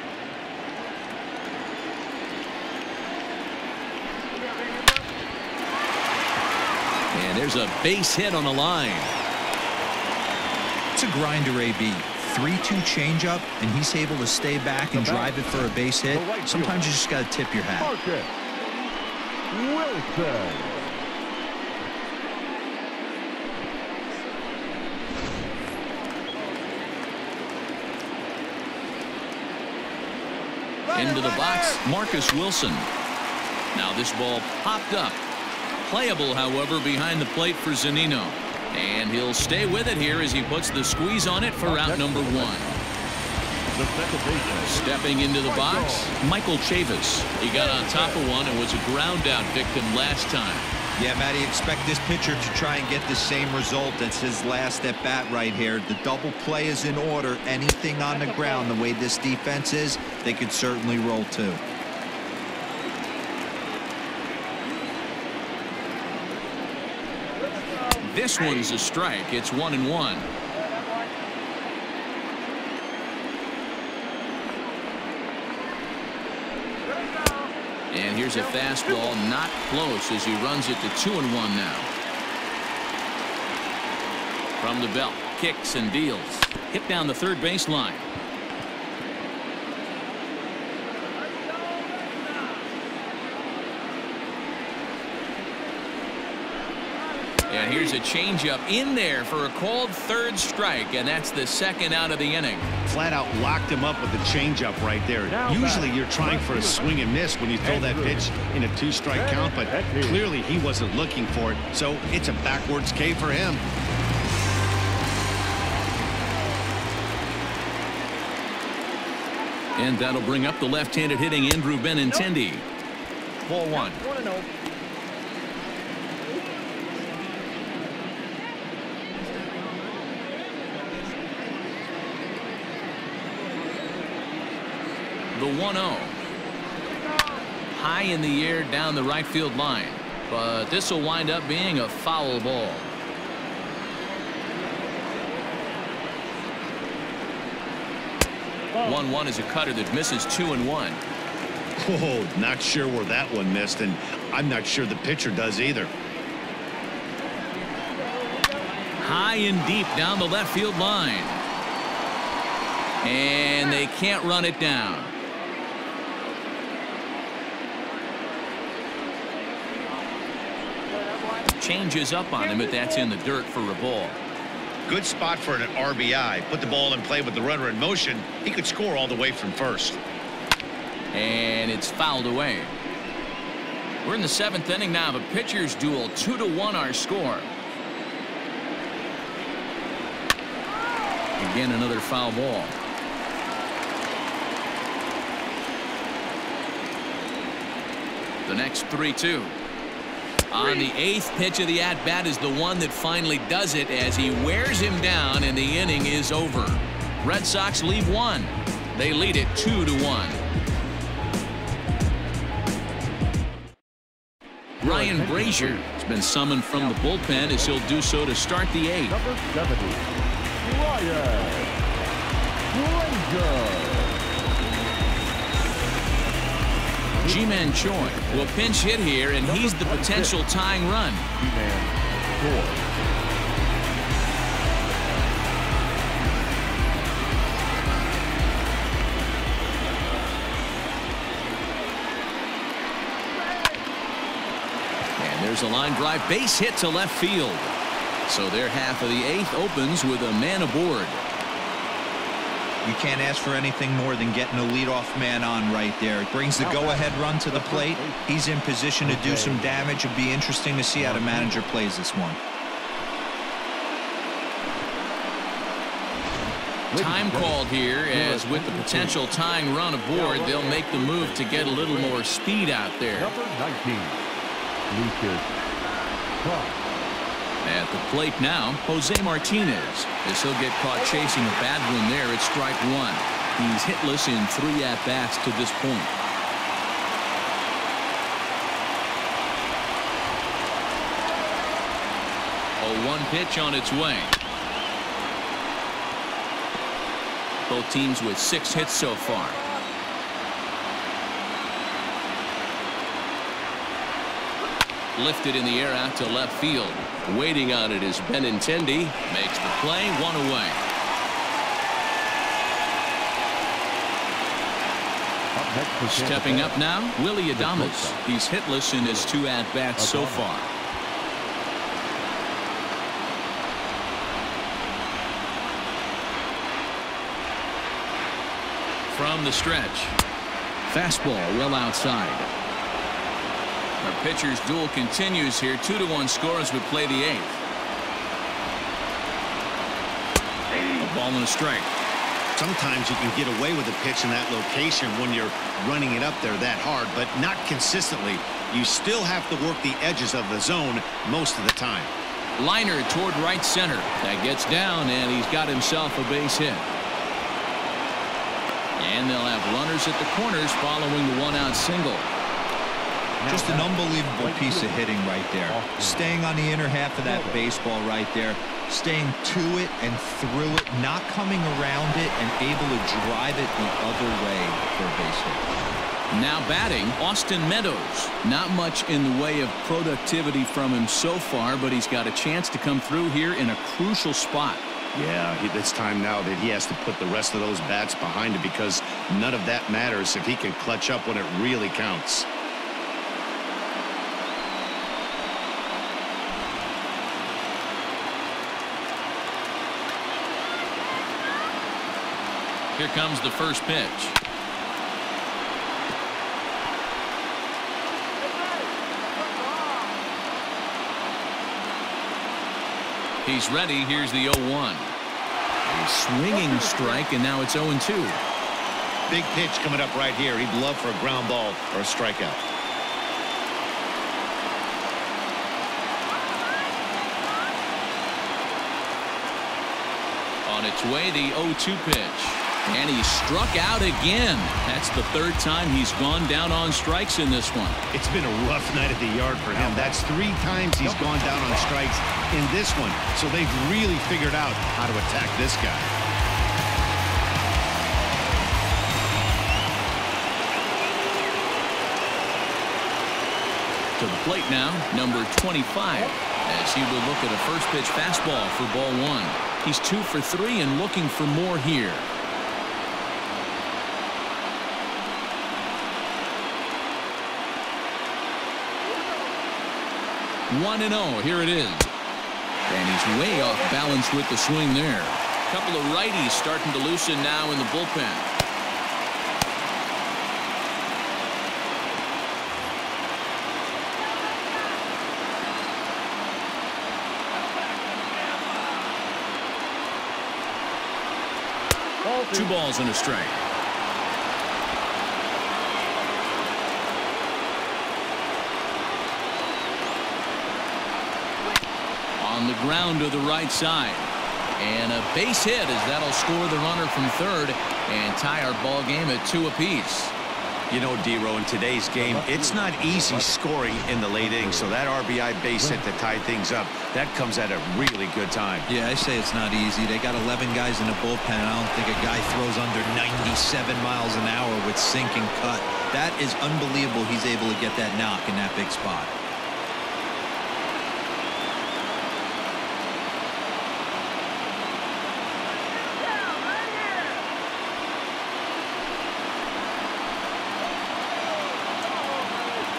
And there's a base hit on the line. It's a grinder, AB. 3-2 changeup, and he's able to stay back and drive it for a base hit. Sometimes you just got to tip your hat. Marcus Wilson. Into the box, Marcus Wilson. Now this ball popped up. Playable, however, behind the plate for Zunino. And he'll stay with it here as he puts the squeeze on it for out number 1. Stepping into the box, Michael Chavis. He got on top of one and was a ground out victim last time. Yeah, Matty, expect this pitcher to try and get the same result as his last at bat right here. The double play is in order. Anything on the ground, the way this defense is, they could certainly roll too. This one's a strike. It's 1-1. And here's a fastball not close as he runs it to 2-1 now. From the belt, kicks and deals. Hit down the third baseline. And here's a changeup in there for a called third strike, and that's the second out of the inning. Flat out locked him up with the changeup right there. Usually you're trying for a swing and miss when you throw that pitch in a 2-strike count, but clearly he wasn't looking for it, so it's a backwards K for him. And that'll bring up the left-handed hitting Andrew Benintendi. 4-1. 1-0. The 1-0. High in the air down the right field line, but this will wind up being a foul ball. Ball. 1-1 is a cutter that misses 2-1. Oh, not sure where that one missed, and I'm not sure the pitcher does either. High and deep down the left field line. And they can't run it down. Changes up on him, but that's in the dirt for a ball. Good spot for an RBI. Put the ball in play with the runner in motion. He could score all the way from first. And it's fouled away. We're in the 7th inning now of a pitcher's duel. 2-1 our score. Again, another foul ball. The next 3-2. On the 8th pitch of the at-bat is the one that finally does it as he wears him down, and the inning is over. Red Sox leave 1. They lead it 2-1. Ryan Brazier has been summoned from the bullpen as he'll do so to start the 8th. Number 70, Ryan Brazier. Ji-Man Choi will pinch hit here, and he's the potential tying run. Ji-Man Choi. And there's a line drive base hit to left field. So their half of the 8th opens with a man aboard. You can't ask for anything more than getting a leadoff man on right there. It brings the go-ahead run to the plate. He's in position to do some damage. It'd be interesting to see how the manager plays this one. Time called here, as with the potential tying run aboard, they'll make the move to get a little more speed out there. Number 19, Lucas Cross. At the plate now, Jose Martinez, as he'll get caught chasing a bad one there at strike 1. He's hitless in 3 at-bats to this point. A 1 pitch on its way. Both teams with 6 hits so far. Lifted in the air out to left field. Waiting on it is Benintendi. Makes the play, 1 away. Stepping up now, Willie Adames. He's hitless in his 2 at-bats so far. From the stretch. Fastball well outside. Our pitcher's duel continues here. 2-1 score as we play the 8th. A ball and a strike. Sometimes you can get away with a pitch in that location when you're running it up there that hard, but not consistently. You still have to work the edges of the zone most of the time. Liner toward right center. That gets down, and he's got himself a base hit. And they'll have runners at the corners following the 1-out single. Just an unbelievable piece of hitting right there. Staying on the inner half of that baseball right there. Staying to it and through it. Not coming around it and able to drive it the other way for a base hit. Now batting, Austin Meadows. Not much in the way of productivity from him so far, but he's got a chance to come through here in a crucial spot. Yeah, it's time now that he has to put the rest of those bats behind him, because none of that matters if he can clutch up when it really counts. Here comes the first pitch. He's ready. Here's the 0-1. A swinging strike, and now it's 0-2. Big pitch coming up right here. He'd love for a ground ball or a strikeout. On its way, the 0-2 pitch. And he struck out again. That's the third time he's gone down on strikes in this one. It's been a rough night at the yard for him. That's 3 times he's gone down on strikes in this one. So they've really figured out how to attack this guy. To the plate now, number 25, as he will look at a first pitch fastball for ball 1. He's 2 for 3 and looking for more here. 1-0. Here it is. And he's way off balance with the swing there. A couple of righties starting to loosen now in the bullpen. Two balls and a strike. On the ground to the right side. And a base hit as that'll score the runner from third and tie our ball game at 2 apiece. You know, D-Row, in today's game, it's not easy scoring in the late innings. So that RBI base hit to tie things up, that comes at a really good time. Yeah, I say it's not easy. They got 11 guys in the bullpen. I don't think a guy throws under 97 miles an hour with sink and cut. That is unbelievable. He's able to get that knock in that big spot.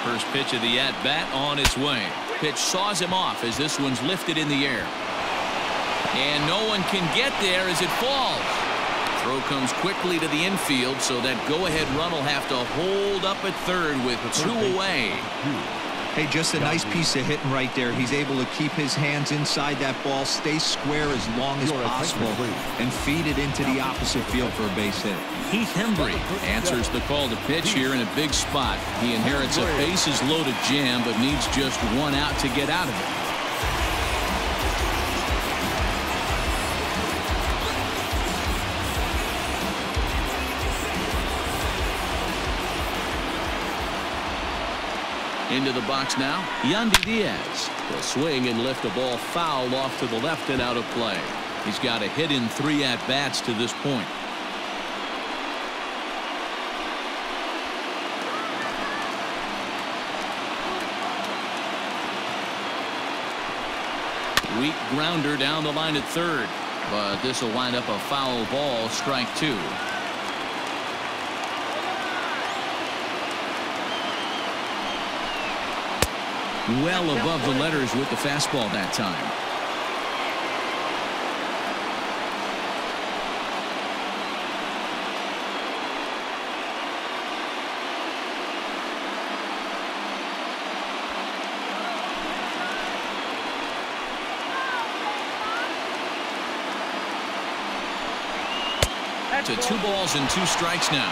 First pitch of the at-bat on its way. Pitch saws him off as this one's lifted in the air. And no one can get there as it falls. Throw comes quickly to the infield, so that go-ahead run will have to hold up at third with 2 away. Hey, just a nice piece of hitting right there. He's able to keep his hands inside that ball, stay square as long as possible, and feed it into the opposite field for a base hit. Heath Hembry answers the call to pitch here in a big spot. He inherits a bases-loaded jam, but needs just 1 out to get out of it. Into the box now, Yandy Diaz will swing and lift a ball foul off to the left and out of play. He's got a hit in 3 at-bats to this point. Weak grounder down the line at third, but this will wind up a foul ball, strike 2. Well above the letters with the fastball that time. To 2 balls and 2 strikes now.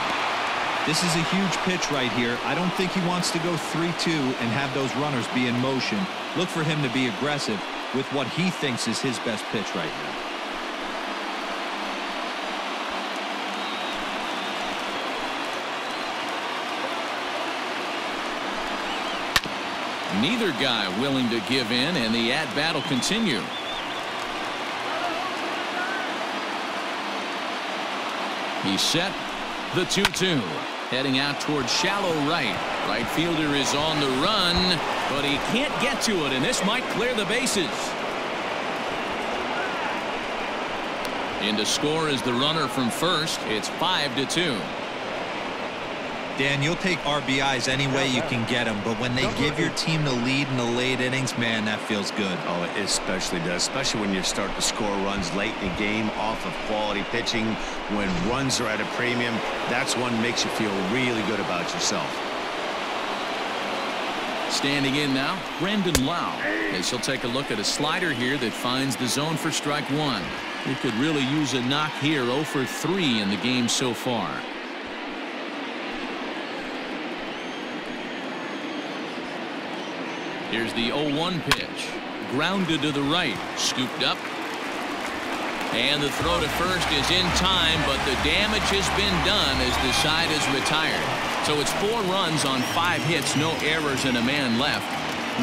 This is a huge pitch right here. I don't think he wants to go 3-2 and have those runners be in motion. Look for him to be aggressive with what he thinks is his best pitch right now. Neither guy willing to give in, and the at-bat will continue. He's set. The 2-2. Heading out towards shallow right. Right fielder is on the run, but he can't get to it, and this might clear the bases. In to score is the runner from first. It's 5-2. Dan, you'll take RBIs any way you can get them, but when they give your team the lead in the late innings, man, that feels good. Oh, it especially does, especially when you start to score runs late in the game off of quality pitching. When runs are at a premium, that's one that makes you feel really good about yourself. Standing in now, Brandon Lau, as he'll take a look at a slider here that finds the zone for strike one. He could really use a knock here. 0 for 3 in the game so far. Here's the 0-1 pitch. Grounded to the right. Scooped up. And the throw to first is in time, but the damage has been done as the side is retired. So it's 4 runs on 5 hits, no errors, and a man left.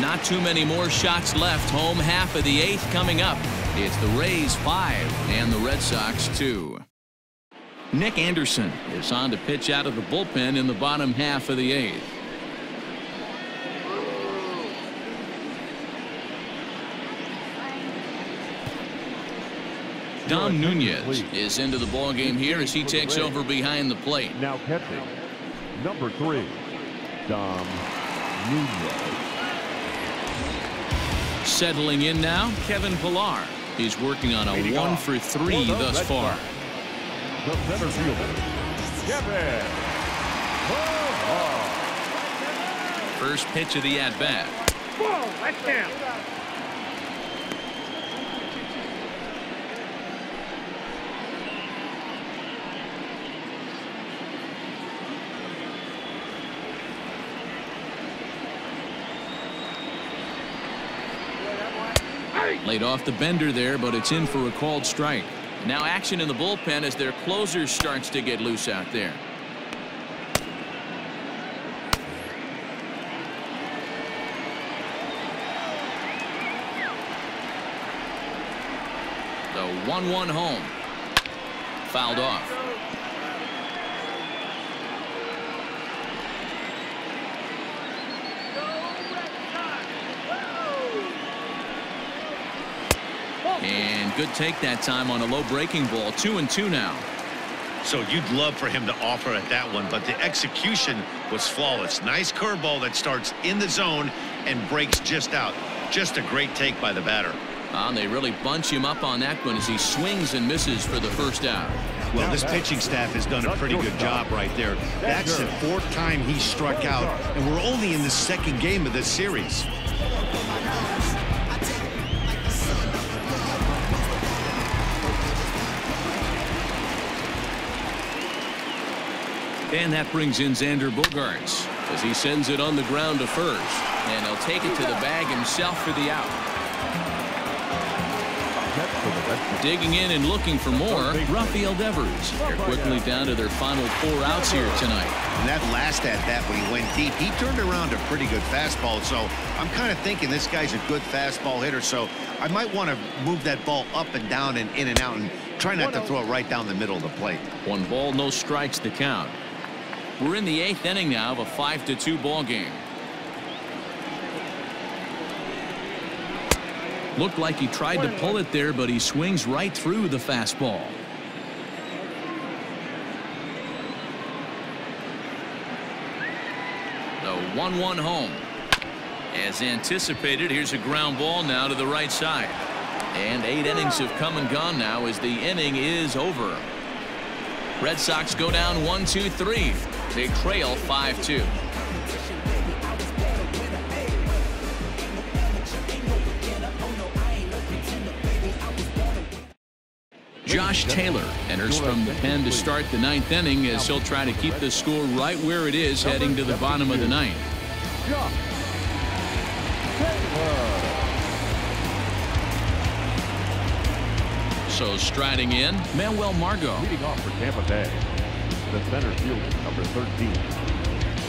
Not too many more shots left. Home half of the 8th coming up. It's the Rays 5 and the Red Sox 2. Nick Anderson is on to pitch out of the bullpen in the bottom half of the 8th. Dom Nunez is into the ball game here as he takes over behind the plate. Now catching, number 3, Dom Nunez. Settling in now, Kevin Pillar. He's working on a 1 for 3 thus far. The center fielder, Kevin Pillar. First pitch of the at-bat. Whoa, that's him. Laid off the bender there, but it's in for a called strike. Now action in the bullpen as their closer starts to get loose out there. The 1-1 home. Fouled off. And good take that time on a low breaking ball. 2-2 now. So you'd love for him to offer at that one, but the execution was flawless. Nice curveball that starts in the zone and breaks just out. Just a great take by the batter. They really bunch him up on that one as he swings and misses for the first out. Well, this pitching staff has done a pretty good job right there. That's the 4th time he struck out, and we're only in the 2nd game of this series. And that brings in Xander Bogaerts as he sends it on the ground to first. And he'll take it to the bag himself for the out. Digging in and looking for more, Rafael Devers. They're quickly down to their final 4 outs here tonight. And that last at-bat when he went deep, he turned around a pretty good fastball. So I'm kind of thinking this guy's a good fastball hitter. So I might want to move that ball up and down and in and out and try not to throw it right down the middle of the plate. 1 ball, no strikes to count. We're in the 8th inning now of a 5-2 ball game. Looked like he tried to pull it there, but he swings right through the fastball. The 1-1 home. As anticipated, here's a ground ball now to the right side. And 8 innings have come and gone now as the inning is over. Red Sox go down 1-2-3. They trail 5-2. Josh Taylor enters from the pen to start the 9th inning as he'll try to keep the score right where it is heading to the bottom of the 9th. So striding in, Manuel Margot. Leading off for Tampa Bay, the center fielder, number 13,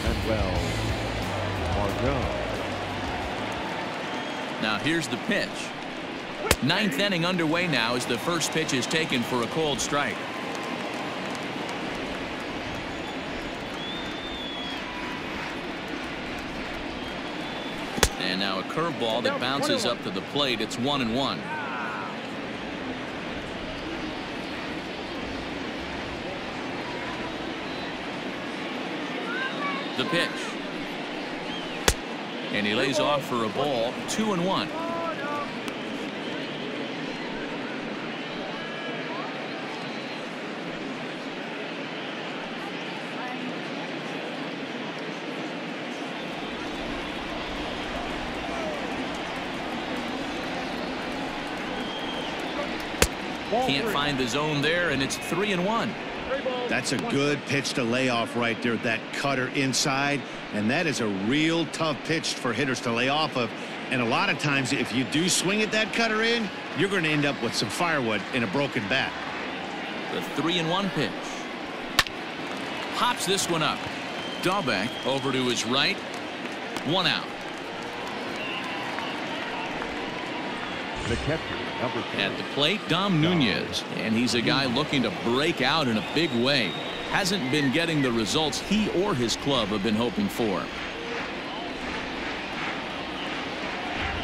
Manuel Margot. Now here's the pitch. 9th inning underway now as the first pitch is taken for a called strike. And now a curveball that bounces up to the plate. It's 1-1. The pitch. And he lays off for a ball, 2-1. Can't find the zone there, and it's 3-1. That's a good pitch to lay off right there, that cutter inside, and that is a real tough pitch for hitters to lay off of. And a lot of times if you do swing at that cutter in, you're going to end up with some firewood in a broken bat. The 3-1 pitch. Pops this one up. Dahlbeck over to his right. 1 out. The catcher, number 4. At the plate, Dom Nunez, and he's a guy looking to break out in a big way. Hasn't been getting the results he or his club have been hoping for.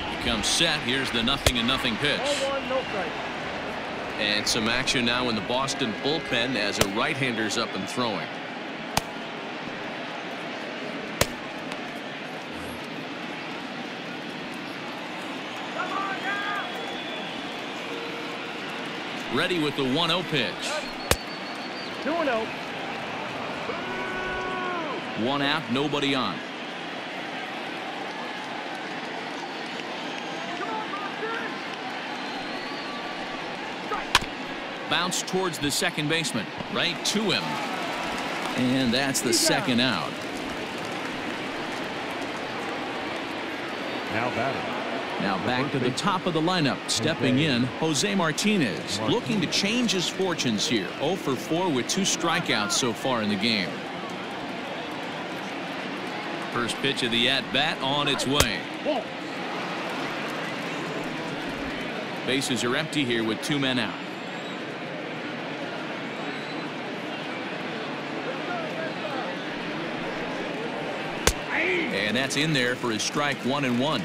He comes set. Here's the 0-0 pitch. 0-1, no strike. And some action now in the Boston bullpen as a right-hander's up and throwing. Ready with the 1-0 pitch. 2-0. 1 out, nobody on. Bounce towards the second baseman, right to him. And that's the second out. Now batting. Now back to the top of the lineup. Stepping in, Jose Martinez, looking to change his fortunes here. 0 for 4 with 2 strikeouts so far in the game. First pitch of the at-bat on its way. Bases are empty here with 2 men out. And that's in there for his strike 1-1.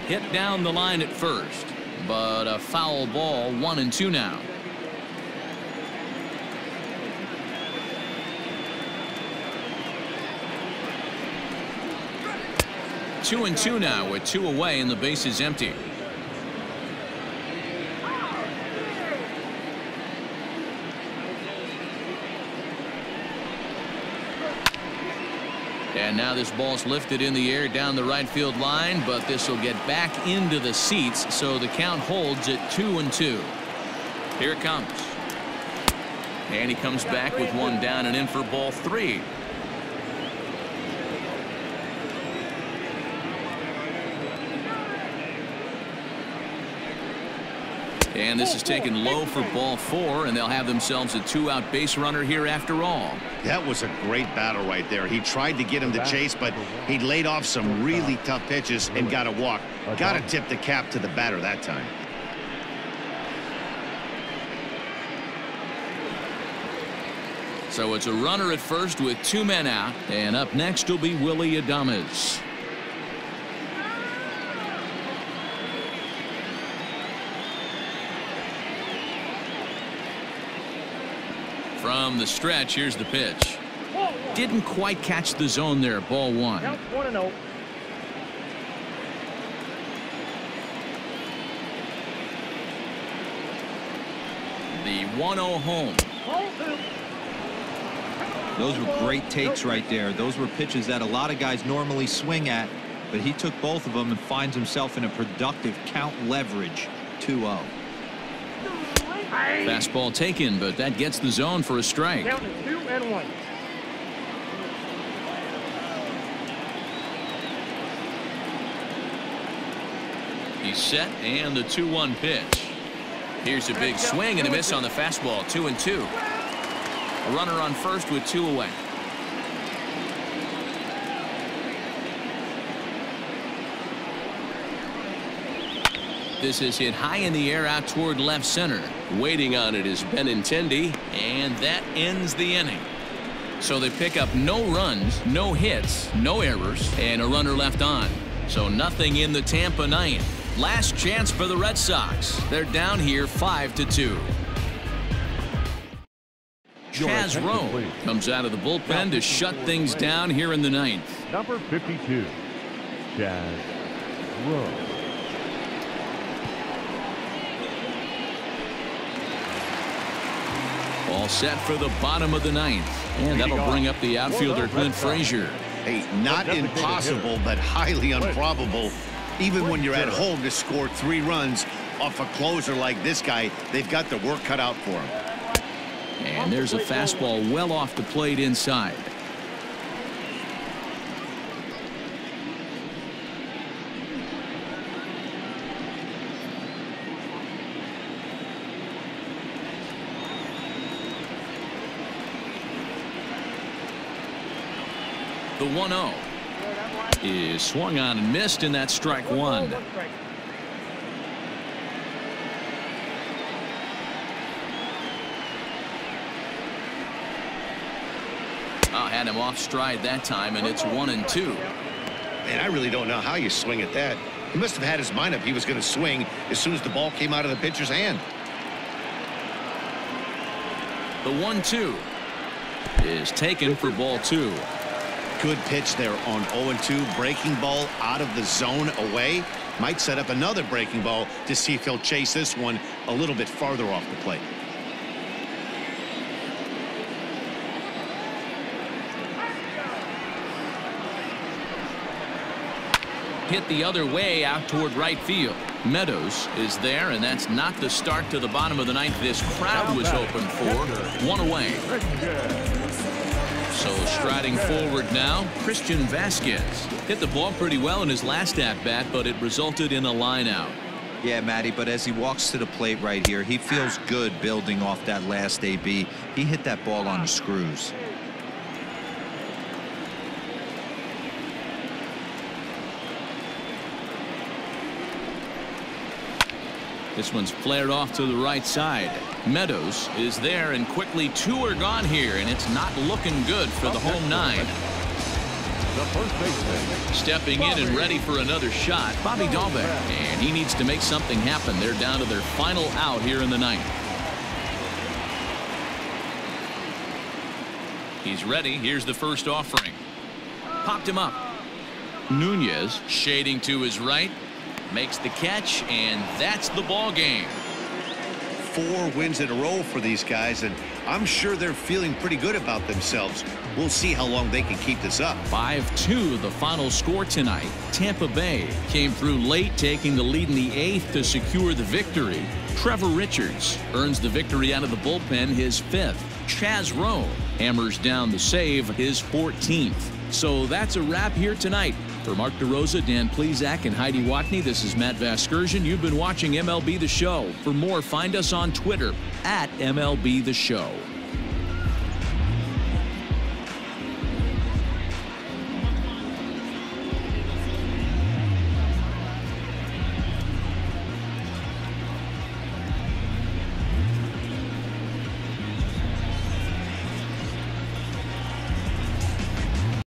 Hit down the line at first, but a foul ball. 1-2 now. Two and two now with 2 away and the base is empty. And now this ball's lifted in the air down the right field line, but this will get back into the seats, so the count holds at 2-2. Here it comes. And he comes back with 1 down and in for ball 3. And this is taken low for ball 4, and they'll have themselves a 2-out base runner here after all. That was a great battle right there. He tried to get him to chase, but he laid off some really tough pitches and got a walk. Got to tip the cap to the batter that time. So it's a runner at first with 2 men out, and up next will be Willy Adames. From the stretch, here's the pitch. Didn't quite catch the zone there. Ball 1. Count 1-0. The 1-0 home. Those were great takes right there. Those were pitches that a lot of guys normally swing at, but he took both of them and finds himself in a productive count leverage. 2-0. Fastball taken, but that gets the zone for a strike. Count 2-1. He's set, and the 2-1 pitch. Here's a big swing and a miss on the fastball. 2-2. A runner on first with 2 away. This is hit high in the air out toward left center. Waiting on it is Benintendi, and that ends the inning. So they pick up no runs, no hits, no errors, and a runner left on. So nothing in the Tampa ninth. Last chance for the Red Sox. They're down here 5-2. Chaz Rowe comes out of the bullpen to shut things down here in the ninth. Number 52, Chaz Rowe. All set for the bottom of the ninth. And that'll bring up the outfielder Clint Frazier. Hey, not impossible, but highly improbable. Even when you're at home to score 3 runs off a closer like this guy, they've got the work cut out for him. And there's a fastball well off the plate inside. The 1-0 is swung on and missed, and that's strike 1. Had him off stride that time, and it's 1-2. Man, I really don't know how you swing at that. He must have had his mind up he was going to swing as soon as the ball came out of the pitcher's hand. The 1-2 is taken for ball 2. Good pitch there on 0-2. Breaking ball out of the zone away. Might set up another breaking ball to see if he'll chase this one a little bit farther off the plate. Hit the other way out toward right field. Meadows is there, and that's not the start to the bottom of the ninth this crowd was hoping for. 1 away. So striding forward now, Christian Vasquez. Hit the ball pretty well in his last at-bat, but it resulted in a line out. Yeah, Matty, but as he walks to the plate right here, he feels good building off that last AB. He hit that ball on the screws. This one's flared off to the right side. Meadows is there, and quickly 2 are gone here, and it's not looking good for the home 9. The first baseman. Stepping in and ready for another shot, Bobby Dahlbeck, and he needs to make something happen. They're down to their final out here in the ninth. He's ready. Here's the first offering. Popped him up. Nunez shading to his right. Makes the catch, and that's the ball game. 4 wins in a row for these guys, and I'm sure they're feeling pretty good about themselves. We'll see how long they can keep this up. 5-2 the final score tonight. Tampa Bay came through late, taking the lead in the 8th to secure the victory. Trevor Richards earns the victory out of the bullpen, his 5th. Chaz Rowe hammers down the save, his 14th. So that's a wrap here tonight. For Mark DeRosa, Dan Plesac, and Heidi Watney, this is Matt Vasgersian. You've been watching MLB The Show. For more, find us on Twitter @MLB The Show.